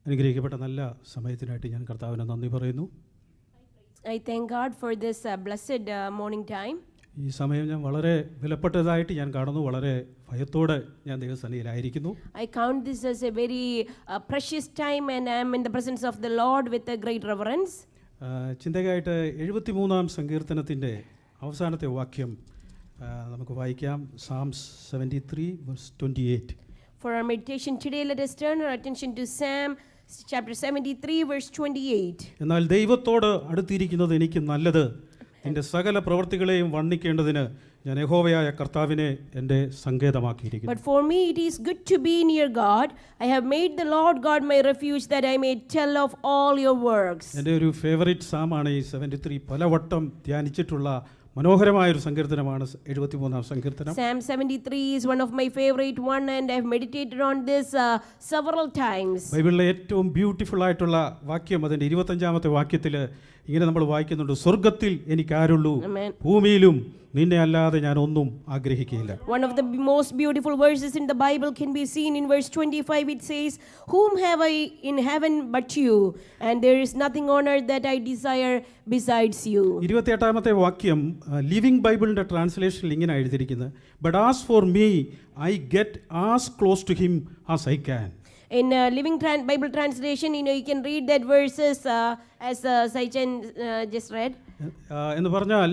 അനുഗ്രഹിക്കപ്പെട്ട നല്ല സമയത്തിനായിട്ട് ഞാൻ കർത്താവിനെ നന്ദി പറയുന്നു. I thank God for this blessed morning time. ഈ സമയം ഞാൻ വളരെ വിലപ്പെട്ടതായിട്ട് ഞാൻ കാണുന്നു. വളരെ ഭയത്തോടെ ഞാൻ ദൈവസന്നിധിയിലായിരിക്കുന്നു. I count this as a very precious time and I am in the presence of the Lord with a great reverence. ചിന്തകമായിട്ട് 73-ാം സങ്കീർത്തനത്തിൻ്റെ അവസാനത്തെ വാക്യം നമുക്ക് വായിക്കാം. Psalms 73 verse 28. For our meditation today, let us turn our attention to Psalm chapter 73 verse 28. എന്നാൽ ദൈവത്തോട് അടുത്തിരിക്കുന്നത് എനിക്ക് നല്ലത്, എൻ്റെ സകല പ്രവൃത്തികളെയും വർണ്ണിക്കേണ്ടതിന് ഞാൻ യഹോവയായ കർത്താവിനെ എൻ്റെ സങ്കേതമാക്കിയിരിക്കുന്നു. But for me it is good to be near God. I have made the Lord God my refuge, that I may tell of all your works. എൻ്റെ ഒരു ഫേവറേറ്റ് സാമാണ് ഈ 73. പലവട്ടം ധ്യാനിച്ചിട്ടുള്ള മനോഹരമായൊരു സങ്കീർത്തനമാണ് 73-ാം സങ്കീർത്തനം. Psalm 73 is one of my favorite one and I have meditated on this several times. ബൈബിളിലെ ഏറ്റവും beautiful ആയിട്ടുള്ള വാക്യം അതിൻ്റെ 25-ാമത്തെ വാക്യത്തിൽ ഇങ്ങനെ നമ്മൾ വായിക്കുന്നുണ്ട്: സ്വർഗ്ഗത്തിൽ എനിക്കാരുള്ളൂ, ഭൂമിയിലും നിന്നെ അല്ലാതെ ഞാൻ ഒന്നും ആഗ്രഹിക്കുകയില്ല. One of the most beautiful verses in the Bible can be seen in verse 25. It says, whom have I in heaven but you, and there is nothing on earth that I desire besides you. 28-ാമത്തെ വാക്യം living ബൈബിളിൻ്റെ ട്രാൻസ്ലേഷനിൽ ഇങ്ങനെ എഴുതിയിരിക്കുന്നത്: but as for me I get as close to him as I can. In Living Bible translation, you can read that verses as Saichen just read. എന്ന് പറഞ്ഞാൽ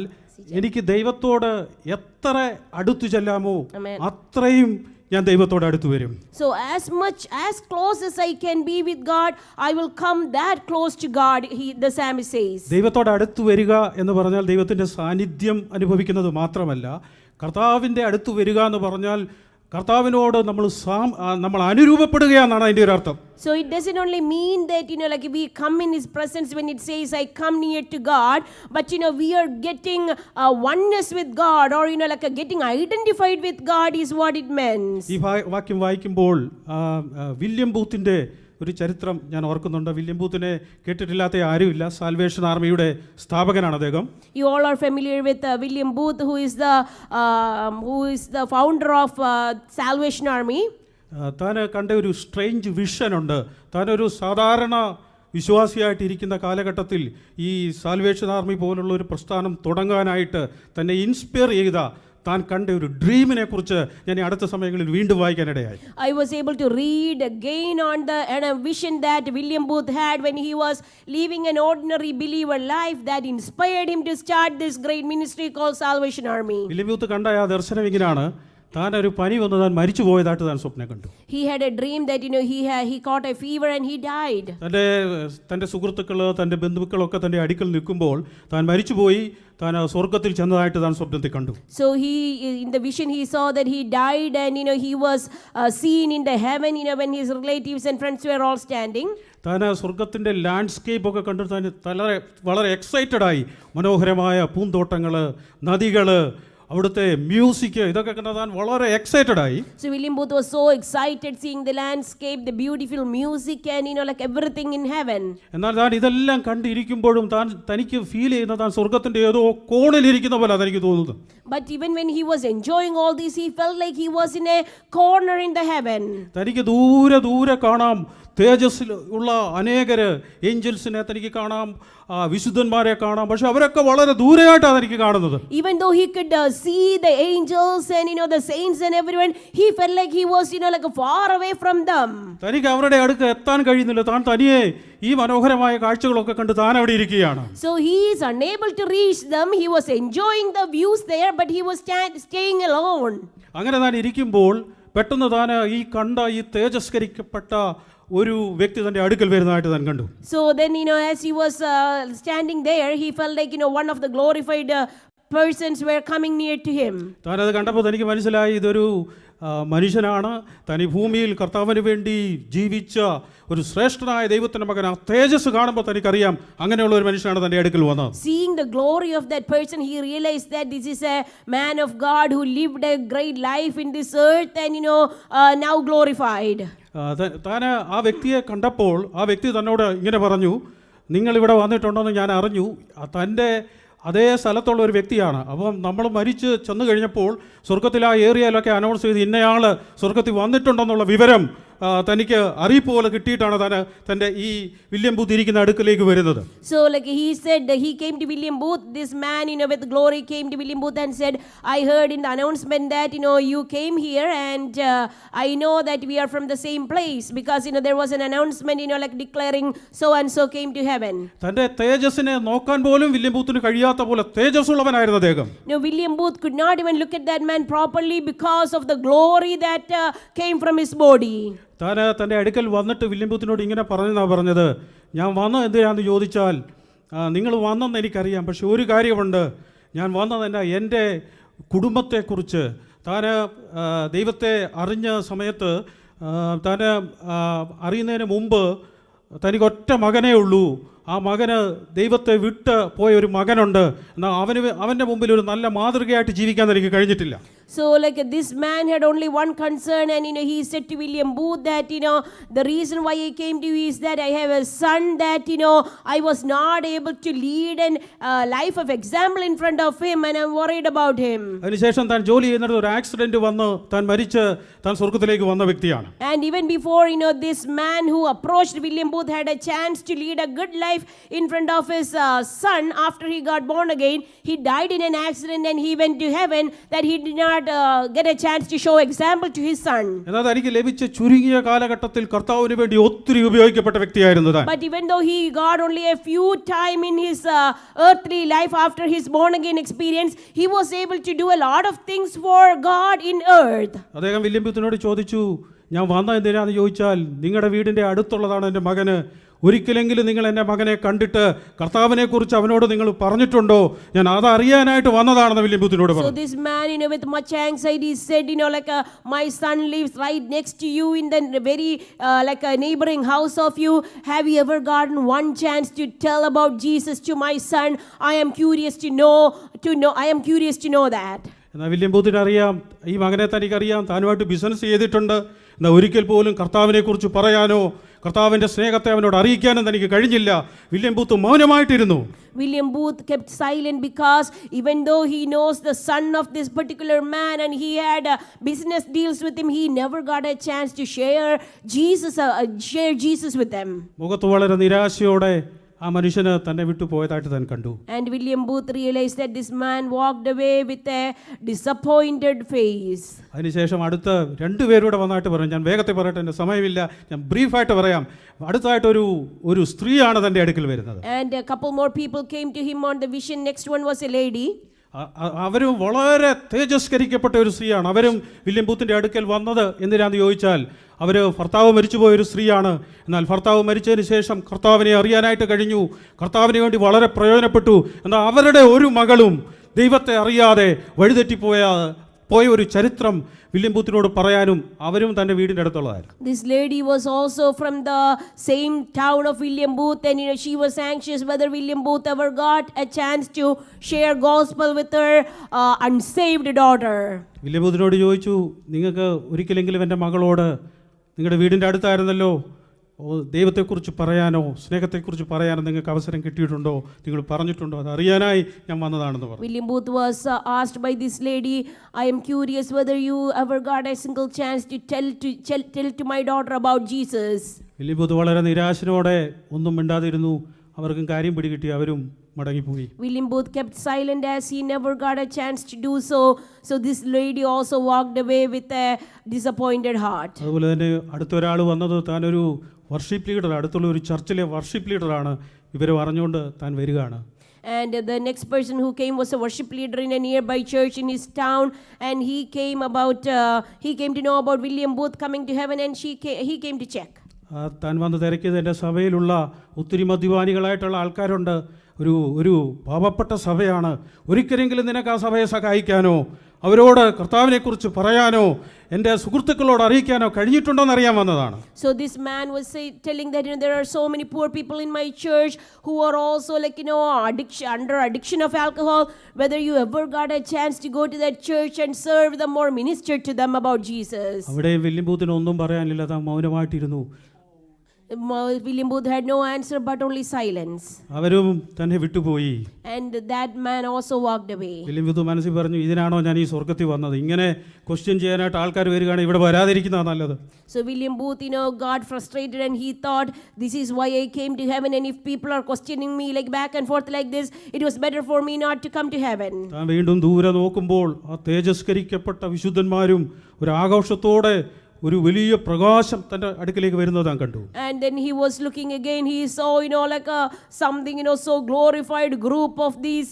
എനിക്ക് ദൈവത്തോട് എത്ര അടുത്തു ചെല്ലാമോ അത്രയും ഞാൻ ദൈവത്തോട് അടുത്തു വരും. So as close as I can be with God, I will come that close to God, the psalmist says. ദൈവത്തോട് അടുത്തു വരിക എന്ന് പറഞ്ഞാൽ ദൈവത്തിൻ്റെ സാന്നിധ്യം അനുഭവിക്കുന്നത് മാത്രമല്ല, കർത്താവിൻ്റെ അടുത്ത് വരിക എന്ന് പറഞ്ഞാൽ കർത്താവിനോട് നമ്മൾ അനുരൂപപ്പെടുകയാണെന്നാണ് അതിൻ്റെ ഒരു അർത്ഥം. So it doesn't only mean that like we come in his presence when it says I come near to God, but we are getting oneness with God, or like getting identified with God is what it means. ഈ വാക്യം വായിക്കുമ്പോൾ William ബൂത്തിൻ്റെ ഒരു ചരിത്രം ഞാൻ ഓർക്കുന്നുണ്ട്. William ബൂത്തിനെ കേട്ടിട്ടില്ലാത്ത ആരുമില്ല. Salvation ആർമിയുടെ സ്ഥാപകനാണ് അദ്ദേഹം. You all are familiar with William Booth, who is the founder of Salvation Army. താൻ കണ്ട ഒരു സ്ട്രേഞ്ച് വിഷനുണ്ട്. താനൊരു സാധാരണ വിശ്വാസിയായിട്ടിരിക്കുന്ന കാലഘട്ടത്തിൽ ഈ സാൽവേഷൻ ആർമി പോലുള്ള ഒരു പ്രസ്ഥാനം തുടങ്ങാനായിട്ട് തന്നെ ഇൻസ്പയർ ചെയ്ത താൻ കണ്ട ഒരു ഡ്രീമിനെ കുറിച്ച് ഞാൻ അടുത്ത സമയങ്ങളിൽ വീണ്ടും വായിക്കാനിടയായി. I was able to read again on a vision that William Booth had when he was living an ordinary believer life that inspired him to start this great ministry called Salvation Army. William booth കണ്ട ആ ദർശനം ഇങ്ങനെയാണ്: താൻ ഒരു പനി വന്ന് താൻ മരിച്ചു പോയതായിട്ട് താൻ സ്വപ്നം കണ്ടു. He had a dream that he caught a fever and he died. തൻ്റെ സുഹൃത്തുക്കൾ, തൻ്റെ ബന്ധുക്കളൊക്കെ തൻ്റെ അടുക്കൽ നിൽക്കുമ്പോൾ താൻ മരിച്ചുപോയി, താൻ സ്വർഗ്ഗത്തിൽ ചെന്നതായിട്ട് താൻ സ്വപ്നത്തിൽ കണ്ടു. So in the vision he saw that he died and he was seen in the heaven when his relatives and friends were all standing. താൻ സ്വർഗ്ഗത്തിൻ്റെ ലാൻഡ്സ്കേപ്പ് ഒക്കെ കണ്ടു താൻ വളരെ എക്സൈറ്റഡ് ആയി. മനോഹരമായ പൂന്തോട്ടങ്ങൾ, നദികൾ, അവിടുത്തെ മ്യൂസിക്, ഇതൊക്കെ കണ്ടാൽ വളരെ എക്സൈറ്റഡ് ആയി. So William Booth was so excited seeing the landscape, the beautiful music and like everything in heaven. എന്നാൽ താൻ ഇതെല്ലാം കണ്ടിരിക്കുമ്പോഴും തനിക്ക് ഫീൽ ചെയ്യുന്ന താൻ സ്വർഗ്ഗത്തിന്റെ ഏതോ കോണിലിരിക്കുന്ന പോലെ തനിക്ക് തോന്നുന്നു. But even when he was enjoying all this, he felt like he was in a corner in the heaven. തനിക്ക് ദൂരെ കാണാം തേജസ്സിൽ ഉള്ള അനേകര് ഏഞ്ചൽസിനെ തനിക്ക് കാണാം, വിശുദ്ധന്മാരെ കാണാം. പക്ഷെ അവരൊക്കെ വളരെ ദൂരെയായിട്ടാണ് എനിക്ക് കാണുന്നത്. Even though he could see the angels and the saints and everyone, he felt like he was like far away from them. തനിക്ക് അവരുടെ അടുത്ത് എത്താൻ കഴിയുന്നില്ല. താൻ തനിയെ ഈ മനോഹരമായ കാഴ്ചകളൊക്കെ കണ്ട് താൻ അവിടെ ഇരിക്കുകയാണ്. So he is unable to reach them. He was enjoying the views there, but he was staying alone. അങ്ങനെ താൻ ഇരിക്കുമ്പോൾ പെട്ടെന്ന് താൻ ഈ കണ്ട ഈ തേജസ്കരിക്കപ്പെട്ട ഒരു വ്യക്തി തന്റെ അടുക്കൽ വരുന്നതായിട്ട് താൻ കണ്ടു. So then as he was standing there, he felt like one of the glorified persons were coming near to him. താൻ അത് കണ്ടപ്പോൾ തനിക്ക് മനസ്സിലായി ഇതൊരു മനുഷ്യനാണ്. താൻ ഈ ഭൂമിയിൽ കർത്താവിന് വേണ്ടി ജീവിച്ച ഒരു ശ്രേഷ്ഠനായ ദൈവത്തിന്റെ മകൻ. ആ തേജസ് കാണുമ്പോൾ തനിക്കറിയാം അങ്ങനെയുള്ള ഒരു മനുഷ്യനാണ് തന്റെ അടുക്കൽ വന്നത്. Seeing the glory of that person, he realized that this is a man of God who lived a great life in this earth and now glorified. താൻ ആ വ്യക്തിയെ കണ്ടപ്പോൾ ആ വ്യക്തി തന്നോട് ഇങ്ങനെ പറഞ്ഞു: നിങ്ങൾ ഇവിടെ വന്നിട്ടുണ്ടെന്ന് ഞാൻ അറിഞ്ഞു. തൻ്റെ അതേ സ്ഥലത്തുള്ള ഒരു വ്യക്തിയാണ്. അപ്പം നമ്മൾ മരിച്ച് ചെന്ന് കഴിഞ്ഞപ്പോൾ സ്വർഗത്തിൽ ആ ഏരിയയിലൊക്കെ അനൗൺസ് ചെയ്ത് ഇന്നയാൾ സ്വർഗത്തിൽ വന്നിട്ടുണ്ടെന്നുള്ള വിവരം തനിക്ക് അറിയിപ്പ് പോലെ കിട്ടിയിട്ടാണ് തൻ്റെ ഈ വില്യം ബൂത്ത് ഇരിക്കുന്ന അടുക്കലേക്ക് വരുന്നത്. So like he said, he came to William Booth, this man, with glory came to William Booth and said, I heard in the announcement that, you came here and I know that we are from the same place because, there was an announcement, like declaring so and so came to heaven. തൻ്റെ തേജസ്സിനെ നോക്കാൻ പോലും William ബൂത്തിന് കഴിയാത്ത പോലെ തേജസ്സുള്ളവനായിരുന്നു അദ്ദേഹം. William Booth could not even look at that man properly because of the glory that came from his body. തൻ്റെ അടുക്കൽ വന്നിട്ട് William ബൂത്തിനോട് ഇങ്ങനെ പറഞ്ഞത്, ഞാൻ വന്നത് എന്തിനാന്ന് ചോദിച്ചാൽ, നിങ്ങൾ വന്നെന്ന് എനിക്കറിയാം, പക്ഷെ ഒരു കാര്യമുണ്ട്, ഞാൻ വന്നതല്ല എൻ്റെ കുടുംബത്തെക്കുറിച്ച്. താൻ ദൈവത്തെ അറിഞ്ഞ സമയത്ത് താൻ അറിയുന്നതിന് മുമ്പ് തനിക്കൊറ്റ മകനേ ഉള്ളൂ. ആ മകന് ദൈവത്തെ വിട്ട് പോയ ഒരു മകനുണ്ട്. എന്നാൽ അവൻ്റെ മുമ്പിൽ ഒരു നല്ല മാതൃകയായിട്ട് ജീവിക്കാൻ എനിക്ക് കഴിഞ്ഞിട്ടില്ല. So like this man had only one concern, and he said to William Booth that the reason why I came to you is that I have a son that I was not able to lead a life of example in front of him, and I'm worried about him. അതിനുശേഷം താൻ ജോലി ചെയ്യുന്നത് ഒരു accident വന്ന് താൻ മരിച്ച് താൻ സ്വർഗ്ഗത്തിലേക്ക് വന്ന വ്യക്തിയാണ്. And even before this man who approached William Booth had a chance to lead a good life in front of his son after he got born again, he died in an accident and he went to heaven, that he did not get a chance to show example to his son. എന്നാൽ തനിക്ക് ലഭിച്ച ചുരുങ്ങിയ കാലഘട്ടത്തിൽ കർത്താവിന് വേണ്ടി ഒത്തിരി ഉപയോഗിക്കപ്പെട്ട വ്യക്തിയായിരുന്നു താൻ. But even though he got only a few time in his earthly life after his born again experience, he was able to do a lot of things for God in earth. അദ്ദേഹം William ബൂത്തിനോട് ചോദിച്ചു, ഞാൻ വന്ന എന്തിനാന്ന് ചോദിച്ചാൽ, നിങ്ങളുടെ വീടിൻ്റെ അടുത്തുള്ളതാണ് എൻ്റെ മകന്. ഒരിക്കലെങ്കിലും നിങ്ങൾ എൻ്റെ മകനെ കണ്ടിട്ട് കർത്താവിനെ കുറിച്ച് അവനോട് നിങ്ങൾ പറഞ്ഞിട്ടുണ്ടോ? ഞാൻ അതറിയാനായിട്ട് വന്നതാണെന്ന് വില്യം ബൂത്തിനോട് പറഞ്ഞു. So this man with much anxiety said, my son lives right next to you in the very like a neighboring house of you. Have you ever gotten one chance to tell about Jesus to my son? I am curious to know that. എന്നാൽ William ബൂത്തിന് അറിയാം, ഈ മകനെ തനിക്കറിയാം, താനുമായിട്ട് business ചെയ്തിട്ടുണ്ട്. എന്നാൽ ഒരിക്കൽ പോലും കർത്താവിനെ കുറിച്ച് പറയാനോ കർത്താവിൻ്റെ സ്നേഹത്തെ അവനോട് അറിയിക്കാനും തനിക്ക് കഴിഞ്ഞില്ല. വില്യം ബൂത്ത് മൗനമായിട്ടിരുന്നു. William Booth kept silent because even though he knows the son of this particular man and he had business deals with him, he never got a chance to share Jesus with them. മുഖത്ത് വളരെ നിരാശയോടെ ആ മനുഷ്യന് തന്നെ വിട്ടു പോയതായിട്ട് താൻ കണ്ടു. And William Booth realized that this man walked away with a disappointed face. അതിനുശേഷം അടുത്ത രണ്ടുപേരൂടെ വന്നായിട്ട് പറഞ്ഞു. ഞാൻ വേഗത്തിൽ പറയട്ടെ, എൻ്റെ സമയമില്ല, ഞാൻ ബ്രീഫായിട്ട് പറയാം. അടുത്തായിട്ട് ഒരു സ്ത്രീയാണ് തൻ്റെ അടുക്കൽ വരുന്നത്. And a couple more people came to him on the vision. Next one was a lady. അവരും വളരെ തേജസ്കരിക്കപ്പെട്ട ഒരു സ്ത്രീയാണ്. അവരും വില്യം ബൂത്തിൻ്റെ അടുക്കൽ വന്നത് എന്തിനാന്ന് ചോദിച്ചാൽ, അവർ ഭർത്താവ് മരിച്ചുപോയൊരു സ്ത്രീയാണ്. എന്നാൽ ഭർത്താവ് മരിച്ചതിന് ശേഷം കർത്താവിനെ അറിയാനായിട്ട് കഴിഞ്ഞു, കർത്താവിന് വേണ്ടി വളരെ പ്രയോജനപ്പെട്ടു. എന്നാൽ അവരുടെ ഒരു മകളും ദൈവത്തെ അറിയാതെ വഴിതെറ്റിപ്പോയ ഒരു ചരിത്രം വില്യം ബൂത്തിനോട് പറയാനും അവരും തൻ്റെ വീടിൻ്റെ അടുത്തുള്ളതായിരുന്നു. This lady was also from the same town of William Booth, and she was anxious whether William Booth ever got a chance to share gospel with her unsaved daughter. William ബൂത്തിനോട് ചോദിച്ചു, നിങ്ങൾക്ക് ഒരിക്കലെങ്കിലും എൻ്റെ മകളോട്, നിങ്ങളുടെ വീടിൻ്റെ അടുത്തായിരുന്നല്ലോ, ദൈവത്തെക്കുറിച്ച് പറയാനോ സ്നേഹത്തെക്കുറിച്ച് പറയാനോ നിങ്ങൾക്ക് അവസരം കിട്ടിയിട്ടുണ്ടോ, നിങ്ങൾ പറഞ്ഞിട്ടുണ്ടോ? അത് അറിയാനായി ഞാൻ വന്നതാണെന്ന് പറഞ്ഞു. William Booth was asked by this lady, I am curious whether you ever got a single chance to tell to my daughter about Jesus. William booth വളരെ നിരാശനോടെ ഒന്നും മിണ്ടാതിരുന്നു. അവർക്കും കാര്യം പിടികിട്ടി, അവരും മടങ്ങിപ്പോയി. William Booth kept silent as he never got a chance to do so. So this lady also walked away with a disappointed heart. അതുപോലെ തന്നെ അടുത്തൊരാൾ വന്നത്, താനൊരു വർഷിപ്പ് ലീഡർ, അടുത്തുള്ള ഒരു ചർച്ചിലെ വർഷിപ്പ് ലീഡറാണ്. ഇവരെ അറിഞ്ഞുകൊണ്ട് താൻ വരികയാണ്. And the next person who came was a worship leader in a nearby church in his town, and he came to know about William Booth coming to heaven, and he came to check. താൻ വന്ന് തിരക്കിയത്, എൻ്റെ സഭയിലുള്ള ഒത്തിരി മദ്യപാനികളായിട്ടുള്ള ആൾക്കാരുണ്ട്, ഒരു പാവപ്പെട്ട സഭയാണ്, ഒരിക്കലെങ്കിലും നിനക്ക് ആ സഭയെ സഹായിക്കാനോ അവരോട് കർത്താവിനെക്കുറിച്ച് പറയാനോ എൻ്റെ സുഹൃത്തുക്കളോട് അറിയിക്കാനോ കഴിഞ്ഞിട്ടുണ്ടോ എന്ന് അറിയാൻ വന്നതാണ്. So this man was telling that there are so many poor people in my church who are also under addiction of alcohol, whether you ever got a chance to go to that church and serve them or minister to them about Jesus. അവിടെ William ബൂത്തിന് ഒന്നും പറയാനില്ല, താൻ മൗനമായിട്ടിരുന്നു. William Booth had no answer but only silence. അവരും തന്നെ വിട്ടുപോയി. And that man also walked away. William booth മനസ്സിൽ പറഞ്ഞു, ഇതിനാണോ ഞാൻ ഈ സ്വർഗ്ഗത്തിൽ വന്നത്? ഇങ്ങനെ ക്വസ്റ്റ്യൻ ചെയ്യാനായിട്ട് ആൾക്കാർ വരികയാണ്, ഇവിടെ വരാതിരിക്കുന്നതാണ് നല്ലത്. So William Booth, got frustrated and he thought, this is why I came to heaven, and if people are questioning me like back and forth like this, it was better for me not to come to heaven. താൻ വീണ്ടും ദൂരെ നോക്കുമ്പോൾ ആ തേജസ്കരിക്കപ്പെട്ട വിശുദ്ധന്മാരും ഒരു ആഘോഷത്തോടെ ഒരു വലിയ പ്രകാശം തൻ്റെ അടുക്കിലേക്ക് വരുന്നത് താൻ കണ്ടു. And then he was looking again, he saw, like a something, so glorified group of these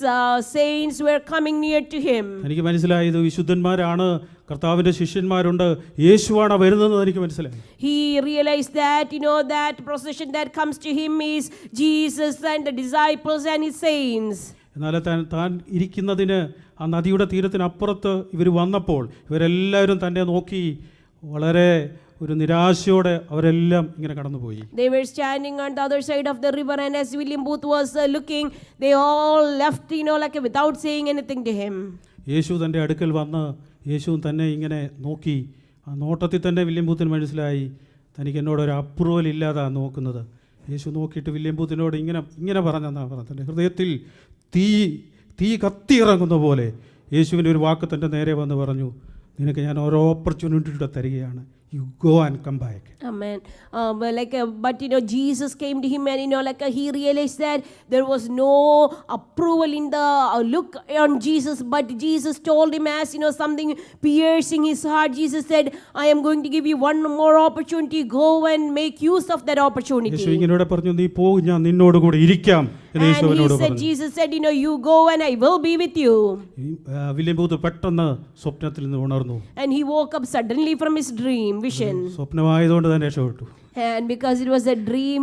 saints were coming near to him. എനിക്ക് മനസ്സിലായി, ഇത് വിശുദ്ധന്മാരാണ്, കർത്താവിൻ്റെ ശിഷ്യന്മാരുണ്ട്, യേശുവാണ് വരുന്നതെന്ന് എനിക്ക് മനസ്സിലായി. He realized that, that procession that comes to him is Jesus and the disciples and his saints. എന്നാൽ താൻ ഇരിക്കുന്നതിന് ആ നദിയുടെ തീരത്തിനപ്പുറത്ത് ഇവർ വന്നപ്പോൾ ഇവരെല്ലാവരും തന്നെ നോക്കി വളരെ ഒരു നിരാശയോടെ അവരെല്ലാം ഇങ്ങനെ കടന്നുപോയി. They were standing on the other side of the river, and as William Booth was looking, they all left, without saying anything to him. യേശു തൻ്റെ അടുക്കൽ വന്ന് യേശു തന്നെ ഇങ്ങനെ നോക്കി. ആ നോട്ടത്തിൽ തന്നെ വില്യം ബൂത്തിന് മനസ്സിലായി, തനിക്ക് എന്നോടൊരു അപ്രൂവൽ ഇല്ലാതാണ് നോക്കുന്നത്. യേശു നോക്കിയിട്ട് വില്യം ബൂത്തിനോട് ഇങ്ങനെ പറഞ്ഞെന്നാണ് പറഞ്ഞത്. തൻ്റെ ഹൃദയത്തിൽ തീ കത്തിയിറങ്ങുന്ന പോലെ യേശുവിൻ്റെ ഒരു വാക്ക് തൻ്റെ നേരെ വന്ന് പറഞ്ഞു, നിനക്ക് ഞാൻ ഓരോ ഓപ്പർച്യൂണിറ്റി തരികയാണ്. You go and come back. Amen. But Jesus came to him, and he realized that there was no approval in the look on Jesus, but Jesus told him as something piercing his heart. Jesus said, I am going to give you one more opportunity. Go and make use of that opportunity. യേശു ഇങ്ങനോട് പറഞ്ഞു, നീ പോ, ഞാൻ നിന്നോട് കൂടെ ഇരിക്കാം എന്ന് യേശുവിനോട് പറഞ്ഞു. Jesus said, you go and I will be with you. William booth പെട്ടെന്ന് സ്വപ്നത്തിൽ നിന്ന് ഉണർന്നു. And he woke up suddenly from his dream vision. സ്വപ്നമായതുകൊണ്ട് തന്നെ രക്ഷപ്പെട്ടു. And because it was a dream,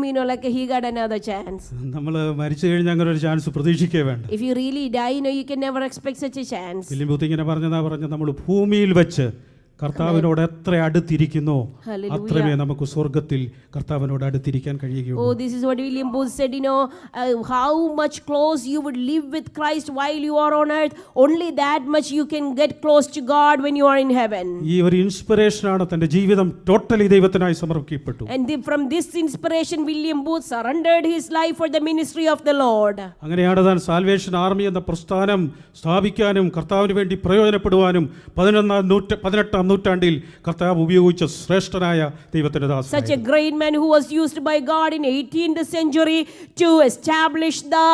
he got another chance. നമ്മൾ മരിച്ചു കഴിഞ്ഞാൽ അങ്ങനെ ഒരു ചാൻസ് പ്രതീക്ഷിക്കേ വേണ്ട. If you really die, you can never expect such a chance. William booth ഇങ്ങനെ പറഞ്ഞത് നമ്മൾ ഭൂമിയിൽ വെച്ച് കർത്താവിനോട് എത്ര അടുത്തിരിക്കുന്നോ അത്രമേ നമുക്ക് സ്വർഗ്ഗത്തിൽ കർത്താവിനോട് അടുത്തിരിക്കാൻ കഴിയുകയുള്ളൂ. Oh, this is what William Booth said, how much close you would live with Christ while you are on earth, only that much you can get close to God when you are in heaven. ഈ ഒരു ഇൻസ്പിറേഷനാണ് തന്റെ ജീവിതം totally ദൈവത്തിനായി സമർപ്പിക്കപ്പെട്ടു. And from this inspiration, William Booth surrendered his life for the ministry of the Lord. അങ്ങനെയാണ് താൻ salvation army എന്ന പ്രസ്ഥാനം സ്ഥാപിക്കാനും കർത്താവിന് വേണ്ടി പ്രയോജനപ്പെടുവാനും 18ാം നൂറ്റാണ്ടിൽ കർത്താവ് ഉപയോഗിച്ച ശ്രേഷ്ഠനായ ദൈവത്തിന്റെ ദാസൻ. Such a great man who was used by God in 18th century to establish the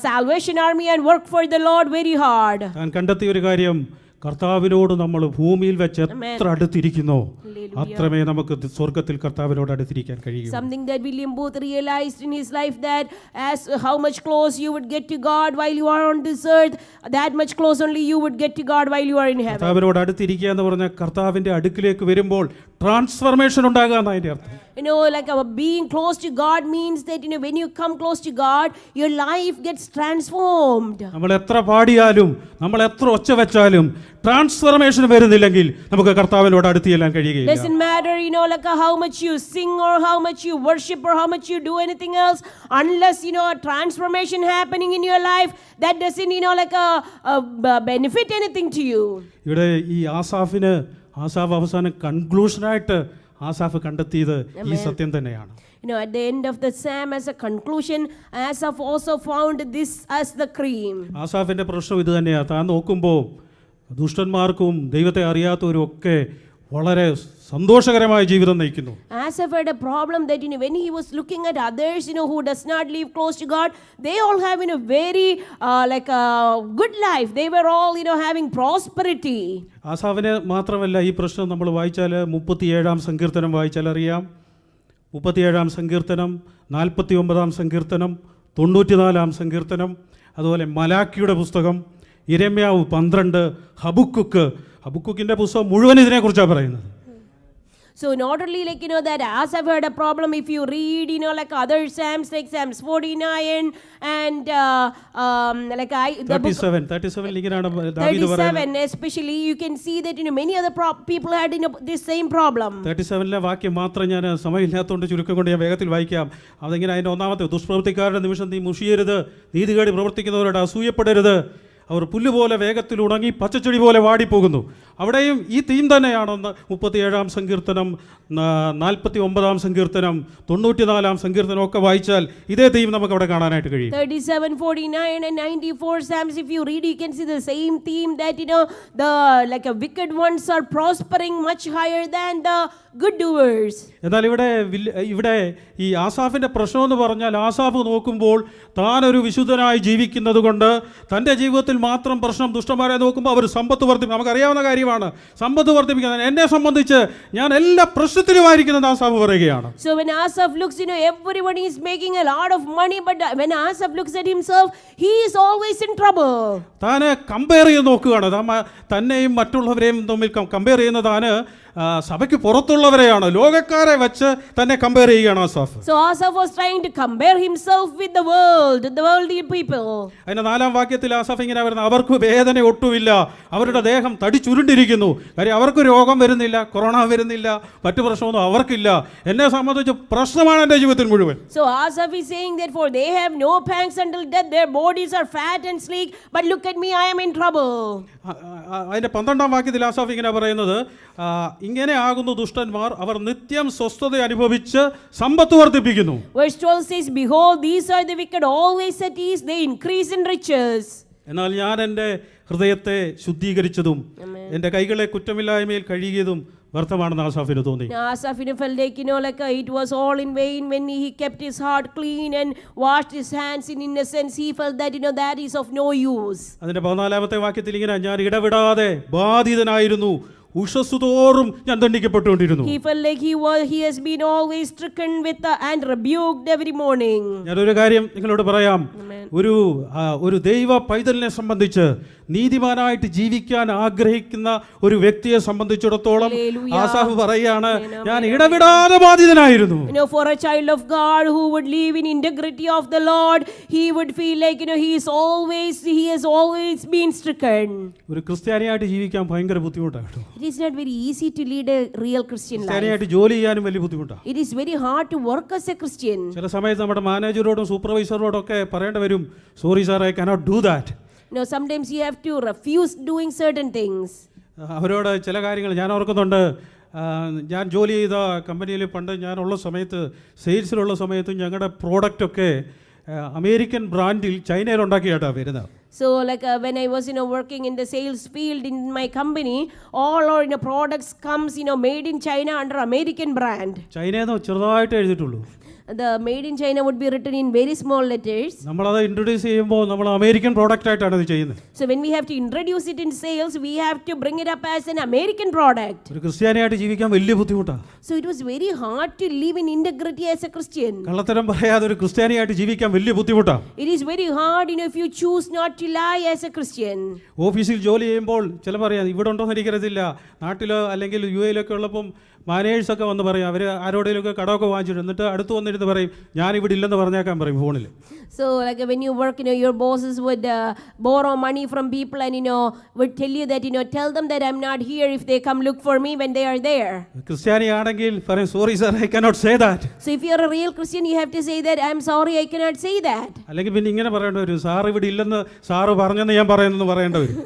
Salvation Army and work for the Lord very hard. താൻ കണ്ടെത്തിയ ഒരു കാര്യം, കർത്താവിനോട് നമ്മൾ ഭൂമിയിൽ വെച്ച് എത്ര അടുത്തിരിക്കുന്നോ അത്രമേ നമുക്ക് സ്വർഗ്ഗത്തിൽ കർത്താവിനോട് അടുത്തിരിക്കാൻ കഴിയൂ. Something that William Booth realized in his life, that as how much close you would get to God while you are on this earth, that much close only you would get to God while you are in heaven. കർത്താവിനോട് അടുത്തിരിക്കുക എന്ന് പറഞ്ഞാൽ കർത്താവിന്റെ അടുക്കിലേക്ക് വരുമ്പോൾ transformation ഉണ്ടാകുക എന്നാണ് അതിന്റെ അർത്ഥം. Being close to God means that when you come close to God, your life gets transformed. നമ്മൾ എത്ര പാടിയാലും നമ്മൾ എത്ര ഒച്ച വെച്ചാലും ട്രാൻസ്ഫർമേഷൻ വരുന്നില്ലെങ്കിൽ നമുക്ക് കർത്താവിനോട് അടുത്ത് ചെല്ലാൻ കഴിയുകയില്ല. Doesn't matter how much you sing or how much you worship or how much you do anything else, unless a transformation happening in your life, that doesn't benefit anything to you. ഇവിടെ ഈ ആസാഫ് അവസാനം കൺക്ലൂഷനായിട്ട് ആസാഫ് കണ്ടെത്തിയത് ഈ സത്യം തന്നെയാണ്. At the end of the psalm, as a conclusion, Asaph also found this as the cream. ആസാഫിന്റെ പ്രശ്നം ഇത് തന്നെയാണ്. താൻ നോക്കുമ്പോൾ ദുഷ്ടന്മാർക്കും ദൈവത്തെ അറിയാത്തവരും ഒക്കെ വളരെ സന്തോഷകരമായ ജീവിതം നയിക്കുന്നു. Asaph had a problem that when he was looking at others who does not live close to God, they all have very good life. They were all having prosperity. ആസാഫിനെ മാത്രമല്ല ഈ പ്രശ്നം നമ്മൾ വായിച്ചാൽ 37-ാം സങ്കീർത്തനം വായിച്ചാൽ അറിയാം. 37-ാം സങ്കീർത്തനം, 49-ാം സങ്കീർത്തനം, 94-ാം സങ്കീർത്തനം, അതുപോലെ മലാക്കിയുടെ പുസ്തകം, യിരെമ്യാവ് 12, ഹബക്കുക്കിന്റെ പുസ്തകം മുഴുവൻ ഇതിനെക്കുറിച്ചാണ് പറയുന്നത്. So not only that Asaph had a problem, if you read other psalms like Psalms 49 and 37 ഇങ്ങനെയാണ് ദാവീദ് പറയുന്നത്. 37 especially, you can see that many other people had this same problem. 37-ലെ വാക്യം മാത്രം ഞാൻ സമയമില്ലാത്തതുകൊണ്ട് ചുരുക്കം കൊണ്ട് ഞാൻ വേഗത്തിൽ വായിക്കാം. അതെങ്ങനെ അതിൻ്റെ ഒന്നാമത്തെ, ദുഷ്പ്രവൃത്തിക്കാരുടെ നിമിഷം നീ മുഷിയരുത്, നീതികേട് പ്രവർത്തിക്കുന്നവരോട് അസൂയപ്പെടരുത്, അവർ പുല്ലുപോലെ വേഗത്തിൽ ഉണങ്ങി പച്ചച്ചെടി പോലെ വാടിപ്പോകുന്നു. അവിടെയും ഈ തീം തന്നെയാണെന്ന് 37-ാം സങ്കീർത്തനം, 49-ാം സങ്കീർത്തനം, 94-ാം സങ്കീർത്തനം ഒക്കെ വായിച്ചാൽ ഇതേ തീം നമുക്ക് അവിടെ കാണാനായിട്ട് കഴിയും. 37, 49 and 94 Psalms, if you read, you can see the same theme that the like a wicked ones are prospering much higher than the good doers. എന്നാൽ ഇവിടെ ഈ ആസാഫിന്റെ പ്രശ്നം എന്ന് പറഞ്ഞാൽ, ആസാഫ് നോക്കുമ്പോൾ താനൊരു വിശുദ്ധനായി ജീവിക്കുന്നത് കൊണ്ട് തൻ്റെ ജീവിതത്തിൽ മാത്രം പ്രശ്നം, ദുഷ്ടന്മാരെ നോക്കുമ്പോൾ അവർ സമ്പത്ത് വർദ്ധിപ്പിക്കും. നമുക്കറിയാവുന്ന കാര്യമാണ് സമ്പത്ത് വർദ്ധിപ്പിക്കുന്നത്. എന്നെ സംബന്ധിച്ച് ഞാൻ എല്ലാ പ്രശ്നത്തിലുമായിരിക്കുന്നത് ആസാഫ് പറയുകയാണ്. So when Asaph looks, everyone is making a lot of money, but when Asaph looks at himself, he is always in trouble. താന് കമ്പയർ ചെയ്ത് നോക്കുകയാണ്. തന്നെയും മറ്റുള്ളവരെയും തമ്മിൽ കമ്പയർ ചെയ്യുന്ന താന് സഭയ്ക്ക് പുറത്തുള്ളവരെയാണ്, ലോകക്കാരെ വെച്ച് തന്നെ കമ്പയർ ചെയ്യുകയാണ് Asaph. So Asaph was trying to compare himself with the world, the worldly people. അതിന്റെ 4-ാം വാക്യത്തിൽ ആസാഫ് ഇങ്ങനെ വരുന്നത്, അവർക്ക് വേദന ഒട്ടുമില്ല, അവരുടെ ദേഹം തടിച്ചുരുണ്ടിരിക്കുന്നു. കാര്യം അവർക്ക് രോഗം വരുന്നില്ല, കൊറോണ വരുന്നില്ല, മറ്റു പ്രശ്നമൊന്നും അവർക്കില്ല. എന്നെ സംബന്ധിച്ച് പ്രശ്നമാണ് എൻ്റെ ജീവിതത്തിൽ മുഴുവൻ. So Asaph is saying that for they have no pangs until death, their bodies are fat and sleek, but look at me, I am in trouble. അതിന്റെ 12-ാം വാക്യത്തിൽ ആസാഫ് ഇങ്ങനെ പറയുന്നത്, ഇങ്ങനെ ആകുന്നു ദുഷ്ടന്മാർ, അവർ നിത്യം സ്വസ്ഥത അനുഭവിച്ച് സമ്പത്ത് വർദ്ധിപ്പിക്കുന്നു. Verse 12 says, behold, these are the wicked, always at ease, they increase in riches. എന്നാൽ ഞാൻ എൻ്റെ ഹൃദയത്തെ ശുദ്ധീകരിച്ചതും എൻ്റെ കൈകളെ കുറ്റമില്ലായ്മയിൽ കഴുകിയതും വ്യർത്ഥമാണെന്ന് ആസാഫിന് തോന്നി. Asaph felt like it was all in vain when he kept his heart clean and washed his hands in innocence. He felt that that is of no use. അതിന്റെ 14-ാമത്തെ വാക്യത്തിൽ ഇങ്ങനെ, ഞാൻ ഇടവിടാതെ ബാധിതനായിരുന്നു, ഉഷസ്സുതോറും ഞാൻ ദണ്ഡിക്കപ്പെട്ടുകൊണ്ടിരുന്നു. He felt like he has been always stricken with and rebuked every morning. ഞാനൊരു കാര്യം നിങ്ങളോട് പറയാം. ഒരു ദൈവ പൈതലിനെ സംബന്ധിച്ച്, നീതിമാനായിട്ട് ജീവിക്കാൻ ആഗ്രഹിക്കുന്ന ഒരു വ്യക്തിയെ സംബന്ധിച്ചിടത്തോളം ആസാഫ് പറയാണ്, ഞാൻ ഇടവിടാതെ ബാധിതനായിരുന്നു. For a child of God who would live in integrity of the Lord, he would feel like he has always been stricken. ഒരു ക്രിസ്ത്യാനിയായിട്ട് ജീവിക്കാൻ ഭയങ്കര ബുദ്ധിമുട്ടാണ്. It is not very easy to lead a real Christian life. ക്രിസ്ത്യാനിയായിട്ട് ജോലി ചെയ്യാനും വലിയ ബുദ്ധിമുട്ടാണ്. It is very hard to work as a Christian. ചില സമയത്ത് നമ്മുടെ മാനേജറോടും സൂപ്പർവൈസറോടും ഒക്കെ പറയേണ്ടി വരും, sorry sir, I cannot do that. Sometimes you have to refuse doing certain things. അവരോട് ചില കാര്യങ്ങൾ ഞാൻ ഓർക്കുന്നുണ്ട്. ഞാൻ ജോലി ചെയ്ത കമ്പനിയിൽ പണ്ട് ഞാനുള്ള സമയത്ത്, സെയിൽസിലുള്ള സമയത്ത് ഞങ്ങളുടെ പ്രോഡക്റ്റൊക്കെ അമേരിക്കൻ ബ്രാൻഡിൽ ചൈനയിൽ ഉണ്ടാക്കിയിട്ടാണ് വരുന്നത്. So when I was working in the sales field in my company, all our products comes made in China under American brand. ചൈനയെന്ന് ചെറുതായിട്ട് എഴുതിയിട്ടുള്ളൂ. The made in China would be written in very small letters. നമ്മളത് introduce ചെയ്യുമ്പോൾ നമ്മൾ American product ആയിട്ടാണ് ഇത് ചെയ്യുന്നത്. So when we have to introduce it in sales, we have to bring it up as an American product. ഒരു ക്രിസ്ത്യാനിയായിട്ട് ജീവിക്കാൻ വലിയ ബുദ്ധിമുട്ടാണ്. So it was very hard to live in integrity as a Christian. കള്ളത്തരം പറയാതെ ഒരു ക്രിസ്ത്യാനിയായിട്ട് ജീവിക്കാൻ വലിയ ബുദ്ധിമുട്ടാണ്. It is very hard if you choose not to lie as a Christian. ഓഫീസിൽ ജോലി ചെയ്യുമ്പോൾ ചില പറയാം, ഇവിടെ ഉണ്ടോന്ന് എനിക്കറിയത്തില്ല, നാട്ടിലോ അല്ലെങ്കിൽ UK ഉള്ളപ്പം മാനേജേഴ്സൊക്കെ വന്ന് പറയും, അവർ ആരോടെങ്കിലുമൊക്കെ കടമൊക്കെ വാങ്ങിച്ചിട്ട് എന്നിട്ട് അടുത്ത് വന്നിരുന്ന് പറയും, ഞാൻ ഇവിടെ ഇല്ലെന്ന് പറഞ്ഞേക്കാൻ പറയും ഫോണിൽ. So when you work, your bosses would borrow money from people and would tell you that tell them that I'm not here if they come look for me when they are there. ക്രിസ്ത്യാനി ആണെങ്കിൽ പറയും, sorry sir, I cannot say that. So if you are a real Christian, you have to say that I'm sorry, I cannot say that. അല്ലെങ്കിൽ പിന്നെ ഇങ്ങനെ പറയേണ്ടി വരും, sir ഇവിടെ ഇല്ലെന്ന് സാറ് പറഞ്ഞെന്ന് ഞാൻ പറയുന്നെന്ന് പറയേണ്ടി വരും.